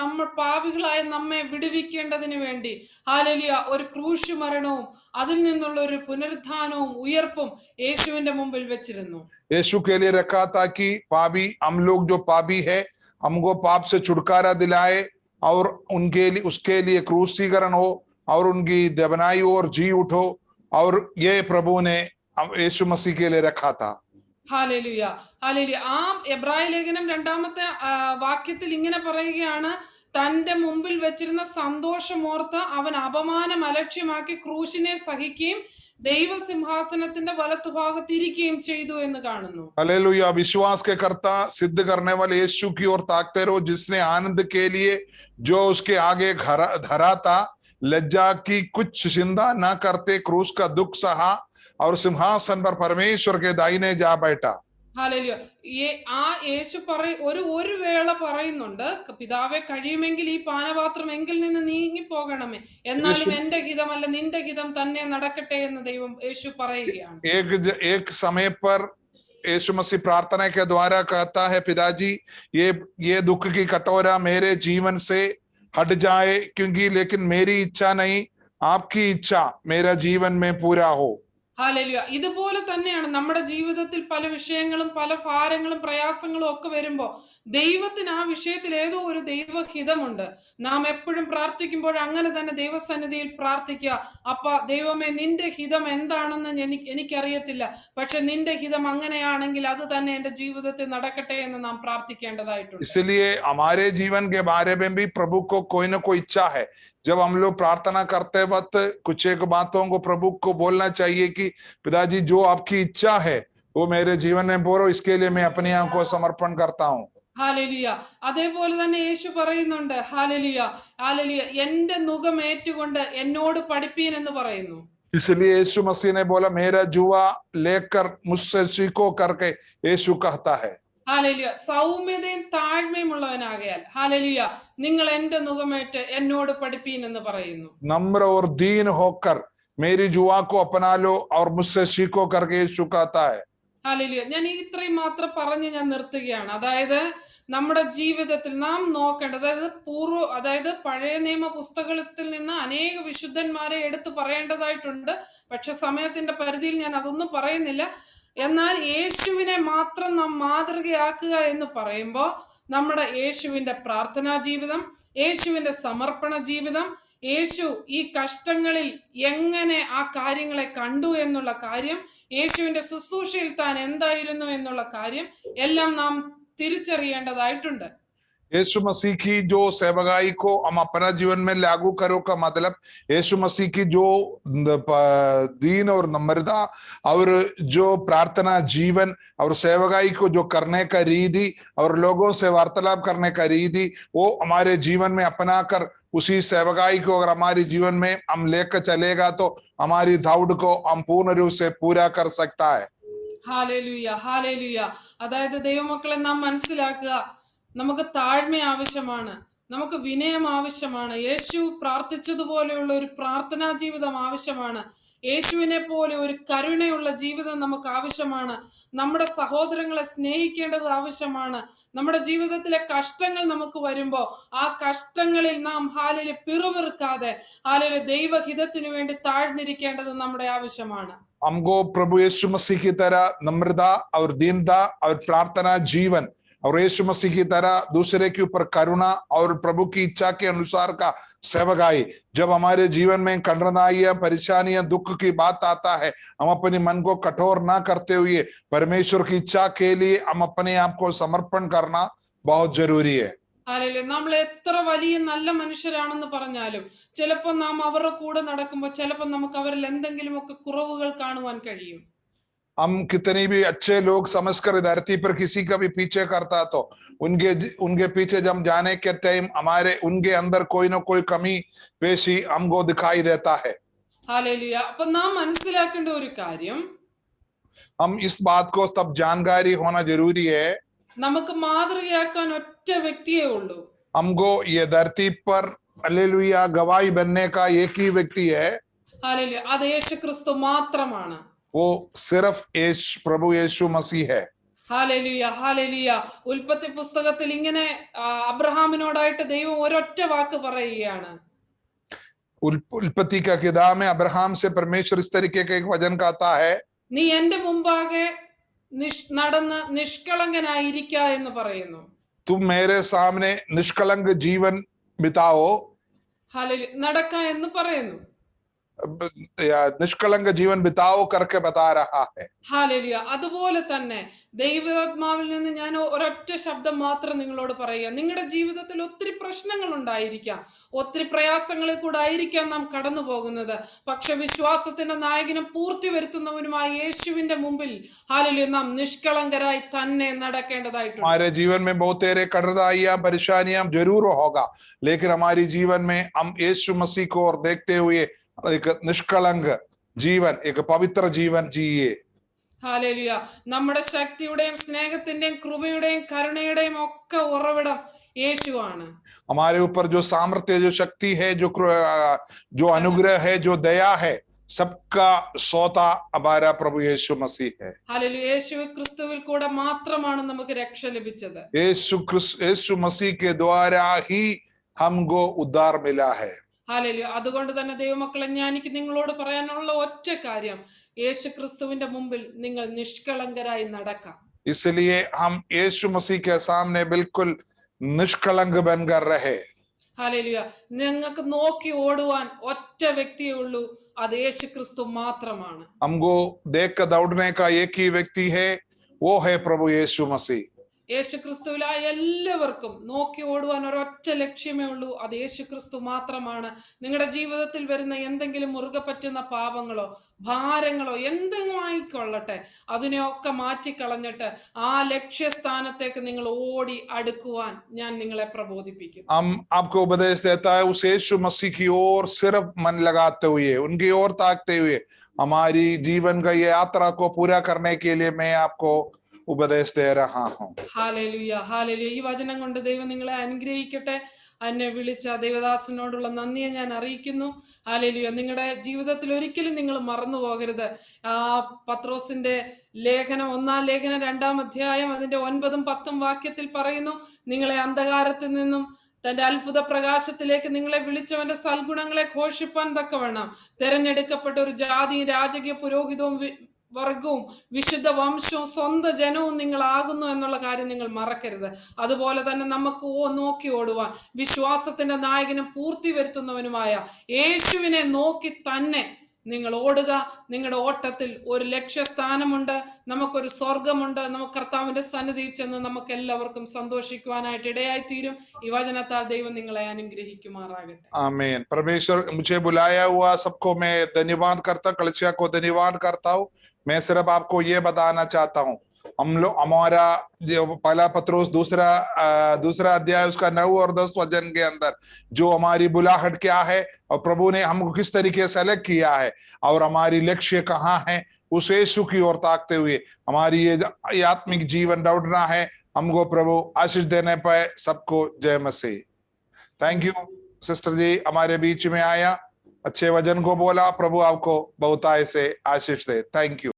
[SPEAKER 2] നമ്മൾ പാപികളായ നമ്മെ വിടുവിക്കേണ്ടതിന് വേണ്ടി, ഹല്ലേലൂയ, ഒരു ക്രൂശ് മരണവും അതിൽ നിന്നുള്ള ഒരു പുനരുത്ഥാനവും ഉയർപ്പും യേശുവിന്റെ മുമ്പിൽ വെച്ചിരുന്നു.
[SPEAKER 1] यीशु के लिए रखा था कि पापी हम लोग जो पापी है, हमको पाप से छुटकारा दिलाए और उसके लिए क्रूसीकरण हो और उनकी दबनाई हो और जी उठो, और ये प्रभु ने यीशु मसीह के लिए रखा था।
[SPEAKER 2] Hallelujah hallelujah. ആ എബ്രായ ലേഖനം 2-ാമത്തെ വാക്യത്തിൽ ഇങ്ങനെ പറയുകയാണ്, തന്റെ മുമ്പിൽ വെച്ചിരുന്ന സന്തോഷമോർത്ത് അവൻ അപമാനം അലക്ഷ്യമാക്കി ക്രൂശിനെ സഹിക്കുകയും ദൈവസിംഹാസനത്തിന്റെ വലത്തുഭാഗത്തിരിക്കുകയും ചെയ്തു എന്ന് കാണുന്നു.
[SPEAKER 1] हालेलुया। विश्वास के कर्ता सिद्ध करने वाले यीशु की ओर ताकते रहो, जिसने आनंद के लिए जो उसके आगे धरा था, लज्जा की कुछ चिंता न करते क्रूस का दुख सहा और सिंहासन पर परमेश्वर के दाहिने जा बैठा।
[SPEAKER 2] ഹല്ലേലൂയ. ആ യേശു ഒരു വേള പറയുന്നുണ്ട്, പിതാവെ കഴിയുമെങ്കിൽ ഈ പാനപാത്രം എങ്കിൽ നിന്ന് നീങ്ങി പോകണമേ, എന്നാലും എന്റെ ഹിതമല്ല നിന്റെ ഹിതം തന്നെ നടക്കട്ടെ എന്ന് യേശു പറയുകയാണ്.
[SPEAKER 1] एक समय पर यीशु मसीह प्रार्थना के द्वारा कहता है, पिताजी ये दुख की कटोरा मेरे जीवन से हट जाए, क्योंकि लेकिन मेरी इच्छा नहीं आपकी इच्छा मेरा जीवन में पूरा हो।
[SPEAKER 2] ഹല്ലേലൂയ. ഇതുപോലെ തന്നെയാണ് നമ്മുടെ ജീവിതത്തിൽ പല വിഷയങ്ങളും പല ഭാരങ്ങളും പ്രയാസങ്ങളും ഒക്കെ വരുമ്പോ ദൈവത്തിന് ആ വിഷയത്തിൽ ഏതോ ഒരു ദൈവഹിതമുണ്ട്. നാം എപ്പോഴും പ്രാർത്ഥിക്കുമ്പോൾ അങ്ങനെ തന്നെ ദൈവസന്നിധിയിൽ പ്രാർത്ഥിക്കുക, അപ്പ ദൈവമേ നിന്റെ ഹിതം എന്താണെന്ന് എനിക്കറിയത്തില്ല, പക്ഷെ നിന്റെ ഹിതം അങ്ങനെയാണെങ്കിൽ അത് തന്നെ എന്റെ ജീവിതത്തിൽ നടക്കട്ടെ എന്ന് നാം പ്രാർത്ഥിക്കേണ്ടതായിട്ടുണ്ട്.
[SPEAKER 1] इसलिए हमारे जीवन के बारे में भी प्रभु को कोई ना कोई इच्छा है। जब हम लोग प्रार्थना करते वक्त कुछ एक बातों को प्रभु को बोलना चाहिए कि पिताजी जो आपकी इच्छा है वो मेरे जीवन में पूरा, इसके लिए मैं अपने आप को समर्पण करता हूँ।
[SPEAKER 2] ഹല്ലേലൂയ. അതേപോലെ തന്നെ യേശു പറയുന്നുണ്ട്, ഹല്ലേലൂയ ഹല്ലേലൂയ, എന്റെ നുകം ഏറ്റുകൊണ്ട് എന്നോട് പഠിപ്പീൻ എന്ന് പറയുന്നു.
[SPEAKER 1] इसलिए यीशु मसीह ने बोला, मेरा जुआ लेकर मुझसे सीखो करके यीशु कहता है।
[SPEAKER 2] ഹല്ലേലൂയ. സൗമ്യതയും താഴ്മയും ഉള്ളവനാകയാൽ, ഹല്ലേലൂയ, നിങ്ങൾ എന്റെ നുകമേറ്റ് എന്നോട് പഠിപ്പീൻ എന്ന് പറയുന്നു.
[SPEAKER 1] नम्र और दीन होकर मेरी जुआ को अपना लो और मुझसे सीखो करके यीशु कहता है।
[SPEAKER 2] ഹല്ലേലൂയ. ഞാൻ ഇത്രയും മാത്രം പറഞ്ഞ് ഞാൻ നിർത്തുകയാണ്. അതായത് നമ്മുടെ ജീവിതത്തിൽ നാം നോക്കേണ്ടത്, അതായത് പഴയ നിയമ പുസ്തകത്തിൽ നിന്ന് അനേക വിശുദ്ധന്മാരെ എടുത്തു പറയേണ്ടതായിട്ടുണ്ട്. പക്ഷെ സമയത്തിന്റെ പരിധിയിൽ ഞാൻ അതൊന്നും പറയുന്നില്ല. എന്നാൽ യേശുവിനെ മാത്രം നാം മാതൃകയാക്കുക എന്ന് പറയുമ്പോൾ നമ്മുടെ യേശുവിന്റെ പ്രാർത്ഥനാ ജീവിതം, യേശുവിന്റെ സമർപ്പണ ജീവിതം, യേശു ഈ കഷ്ടങ്ങളിൽ എങ്ങനെ ആ കാര്യങ്ങളെ കണ്ടു എന്നുള്ള കാര്യം, യേശുവിന്റെ ശുശ്രൂഷയിൽ താൻ എന്തായിരുന്നു എന്നുള്ള കാര്യം എല്ലാം നാം തിരിച്ചറിയേണ്ടതായിട്ടുണ്ട്.
[SPEAKER 1] यीशु मसीह की जो सेवकाई को हम अपना जीवन में लागू करो का मतलब यीशु मसीह की जो दीन और नम्रता और जो प्रार्थना जीवन और सेवकाई को जो करने का रीति और लोगों से वार्तालाप करने का रीति वो हमारे जीवन में अपना कर उसी सेवकाई को अगर हमारे जीवन में हम लेकर चलेगा तो हमारी दौड़ को हम पूर्ण रूप से पूरा कर सकता है.
[SPEAKER 2] Hallelujah, hallelujah. അതായത് ദൈവമക്കളെ നാം മനസ്സിലാക്കുക, നമുക്ക് താഴ്മ ആവശ്യമാണ്, നമുക്ക് വിനയം ആവശ്യമാണ്, യേശു പ്രാർത്ഥിച്ചതുപോലെയുള്ള ഒരു പ്രാർത്ഥനാ ജീവിതം ആവശ്യമാണ്, യേശുവിനെ പോലെ ഒരു കരുണയുള്ള ജീവിതം നമുക്ക് ആവശ്യമാണ്, നമ്മുടെ സഹോദരങ്ങളെ സ്നേഹിക്കേണ്ടത് ആവശ്യമാണ്. നമ്മുടെ ജീവിതത്തിലെ കഷ്ടങ്ങൾ നമുക്ക് വരുമ്പോൾ ആ കഷ്ടങ്ങളിൽ നാം ഹാലേലൂയ പിറുപിറുക്കാതെ ഹാലേലൂയ ദൈവഹിതത്തിനു വേണ്ടി താഴ്ന്നിരിക്കേണ്ടത് നമ്മുടെ ആവശ്യമാണ്.
[SPEAKER 1] हमको प्रभु यीशु मसीह की तरह नम्रता और दीनता और प्रार्थना जीवन और यीशु मसीह की तरह दूसरे के ऊपर करुणा और प्रभु की इच्छा के अनुसार का सेवकाई जब हमारे जीवन में कठिनाइयां, परेशानियां, दुख की बात आता है, हम अपने मन को कठोर ना करते हुए परमेश्वर की इच्छा के लिए हम अपने आप को समर्पण करना बहुत जरूरी है.
[SPEAKER 2] ഹാലേലൂയ. നമ്മൾ എത്ര വലിയ നല്ല മനുഷ്യരാണെന്ന് പറഞ്ഞാലും ചിലപ്പോൾ നാം അവരുടെ കൂടെ നടക്കുമ്പോൾ ചിലപ്പോൾ നമുക്ക് അവരിൽ എന്തെങ്കിലുമൊക്കെ കുറവുകൾ കാണുവാൻ കഴിയും.
[SPEAKER 1] हम कितनी भी अच्छे लोग समझकर धरती पर किसी का भी पीछे करता तो उनके पीछे जब जाने के टाइम हमारे उनके अंदर कोई ना कोई कमी पेशी हमको दिखाई देता है.
[SPEAKER 2] ഹാലേലൂയ. അപ്പൊ നാം മനസ്സിലാക്കേണ്ട ഒരു കാര്യം,
[SPEAKER 1] हम इस बात को तब जानकारी होना जरूरी है.
[SPEAKER 2] നമുക്ക് മാതൃകയാക്കാൻ ഒറ്റ വ്യക്തിയേ ഉള്ളൂ.
[SPEAKER 1] हमको ये धरती पर हालेलुया गवाही बनने का एक ही व्यक्ति है.
[SPEAKER 2] ഹാലേലൂയ. അത് യേശു ക്രിസ്തു മാത്രമാണ്.
[SPEAKER 1] वो सिर्फ प्रभु यीशु मसीह है.
[SPEAKER 2] Hallelujah, hallelujah. ഉൽപ്പത്തി പുസ്തകത്തിൽ ഇങ്ങനെ അബ്രഹാമിനോടായിട്ട് ദൈവം ഒരൊറ്റ വാക്ക് പറയുകയാണ്.
[SPEAKER 1] उत्पत्ति का किताब में अब्राहम से परमेश्वर इस तरीके का एक वचन कहता है,
[SPEAKER 2] നീ എന്റെ മുമ്പാകെ നടന്ന് നിഷ്കളങ്കനായിരിക്ക എന്ന് പറയുന്നു.
[SPEAKER 1] तुम मेरे सामने निष्कलंक जीवन बिताओ.
[SPEAKER 2] ഹാലേലൂയ. നടക്ക എന്ന് പറയുന്നു.
[SPEAKER 1] निष्कलंक जीवन बिताओ करके बता रहा है.
[SPEAKER 2] ഹാലേലൂയ. അതുപോലെ തന്നെ ദൈവാത്മാവിൽ നിന്ന് ഞാൻ ഒരൊറ്റ ശബ്ദം മാത്രം നിങ്ങളോട് പറയുക. നിങ്ങളുടെ ജീവിതത്തിൽ ഒത്തിരി പ്രശ്നങ്ങൾ ഉണ്ടായിരിക്കാം, ഒത്തിരി പ്രയാസങ്ങളിൽ കൂടെ ആയിരിക്കാം നാം കടന്നു പോകുന്നത്. പക്ഷെ വിശ്വാസത്തിന്റെ നായകനും പൂർത്തി വരുത്തുന്നവനുമായ യേശുവിന്റെ മുമ്പിൽ ഹാലേലൂയ നാം നിഷ്കളങ്കരായി തന്നെ നടക്കേണ്ടതായിട്ടുണ്ട്.
[SPEAKER 1] हमारे जीवन में बहुत तेरे कठिनाइयां, परेशानियां जरूर होगा, लेकिन हमारी जीवन में हम यीशु मसीह को और देखते हुए एक निष्कलंक जीवन, एक पवित्र जीवन जिए.
[SPEAKER 2] ഹാലേലൂയ. നമ്മുടെ ശക്തിയുടെയും സ്നേഹത്തിന്റെയും കൃപയുടെയും കരുണയുടെയും ഒക്കെ ഉറവിടം യേശുവാണ്.
[SPEAKER 1] हमारे ऊपर जो सामर्थ्य, जो शक्ति है, जो अनुग्रह है, जो दया है, सबका सोता हमारा प्रभु यीशु मसीह है.
[SPEAKER 2] ഹാലേലൂയ. യേശു ക്രിസ്തുവിൽ കൂടെ മാത്രമാണ് നമുക്ക് രക്ഷ ലഭിച്ചത്.
[SPEAKER 1] यीशु मसीह के द्वारा ही हमको उद्धार मिला है.
[SPEAKER 2] ഹാലേലൂയ. അതുകൊണ്ട് തന്നെ ദൈവമക്കളെ, എനിക്ക് നിങ്ങളോട് പറയാനുള്ള ഒറ്റ കാര്യം, യേശു ക്രിസ്തുവിന്റെ മുമ്പിൽ നിങ്ങൾ നിഷ്കളങ്കരായി നടക്കാം.
[SPEAKER 1] इसलिए हम यीशु मसीह के सामने बिल्कुल निष्कलंक बनकर रहे.
[SPEAKER 2] ഹാലേലൂയ. നിങ്ങൾക്ക് നോക്കി ഓടുവാൻ ഒറ്റ വ്യക്തിയേ ഉള്ളൂ, അത് യേശു ക്രിസ്തു മാത്രമാണ്.
[SPEAKER 1] हमको देख कर दौड़ने का एक ही व्यक्ति है, वो है प्रभु यीशु मसीह.
[SPEAKER 2] യേശു ക്രിസ്തുവിലായ എല്ലാവർക്കും നോക്കി ഓടുവാൻ ഒരൊറ്റ ലക്ഷ്യമേ ഉള്ളൂ, അത് യേശു ക്രിസ്തു മാത്രമാണ്. നിങ്ങളുടെ ജീവിതത്തിൽ വരുന്ന എന്തെങ്കിലും മുറുകെ പറ്റുന്ന പാപങ്ങളോ ഭാരങ്ങളോ എന്തെങ്കിലും ആയിക്കൊള്ളട്ടെ, അതിനെയൊക്കെ മാറ്റിക്കളഞ്ഞിട്ട് ആ ലക്ഷ്യസ്ഥാനത്തേക്ക് നിങ്ങൾ ഓടി അടുക്കുവാൻ ഞാൻ നിങ്ങളെ പ്രബോധിപ്പിക്കുന്നു.
[SPEAKER 1] हम आपको उपदेश देता है उस यीशु मसीह की ओर सिर्फ मन लगाते हुए, उनकी ओर ताकते हुए हमारी जीवन का ये यात्रा को पूरा करने के लिए मैं आपको उपदेश दे रहा हूं.
[SPEAKER 2] Hallelujah, hallelujah. ഈ വചനം കൊണ്ട് ദൈവം നിങ്ങളെ അനുഗ്രഹിക്കട്ടെ. എന്നെ വിളിച്ച ദൈവദാസനോടുള്ള നന്ദിയെ ഞാൻ അറിയിക്കുന്നു. ഹാലേലൂയ. നിങ്ങളുടെ ജീവിതത്തിൽ ഒരിക്കലും നിങ്ങൾ മറന്നു പോകരുത്. പത്രോസിന്റെ ലേഖനം 1-ാം ലേഖനം 2-ാം അധ്യായം അതിന്റെ 9-10 വാക്യത്തിൽ പറയുന്നു, നിങ്ങളെ അന്ധകാരത്തിൽ നിന്നും തന്റെ അത്ഭുത പ്രകാശത്തിലേക്ക് നിങ്ങളെ വിളിച്ചവന്റെ സൽഗുണങ്ങളെ ഘോഷിപ്പാൻ തക്കവണ്ണം തെരഞ്ഞെടുക്കപ്പെട്ട ഒരു ജാതി, രാജകീയ പുരോഹിതവും വർഗവും വിശുദ്ധ വംശവും സ്വന്തം ജനവും നിങ്ങളാകുന്നു എന്നുള്ള കാര്യം നിങ്ങൾ മറക്കരുത്. അതുപോലെ തന്നെ നമുക്ക് നോക്കി ഓടുവാൻ വിശ്വാസത്തിന്റെ നായകനും പൂർത്തി വരുത്തുന്നവനുമായ യേശുവിനെ നോക്കി തന്നെ നിങ്ങൾ ഓടുക. നിങ്ങളുടെ ഓട്ടത്തിൽ ഒരു ലക്ഷ്യസ്ഥാനമുണ്ട്, നമുക്കൊരു സ്വർഗമുണ്ട്. നമുക്ക് കർത്താവിന്റെ സന്നിധിയിൽ ചെന്ന് നമുക്ക് എല്ലാവർക്കും സന്തോഷിക്കുവാനായിട്ട് ഇടയായി തീരും. ഈ വചനത്താൽ ദൈവം നിങ്ങളെ അനുഗ്രഹിക്കുമാറാകട്ടെ.
[SPEAKER 1] आमीन। परमेश्वर मुझे बुलाया हुआ सबको मैं धन्यवाद करता हूँ, कलीसिया को धन्यवाद करता हूँ। मैं सिर्फ आपको ये बताना चाहता हूँ, हम लोग हमारा जो पहला पत्रोस दूसरा अध्याय उसका 9 और 10 वचन के अंदर जो हमारी बुलाहट क्या है और प्रभु ने हमको किस तरीके से सेलेक्ट किया है और हमारी लक्ष्य कहाँ है, उस यीशु की ओर ताकते हुए हमारी ये आत्मिक जीवन दौड़ना है। हमको प्रभु आशीष देने पर सबको जय मसीह। थैंक यू सिस्टर जी, हमारे बीच में आया, अच्छे वचन को बोला। प्रभु आपको बहुतायत से आशीष दे। Thank you.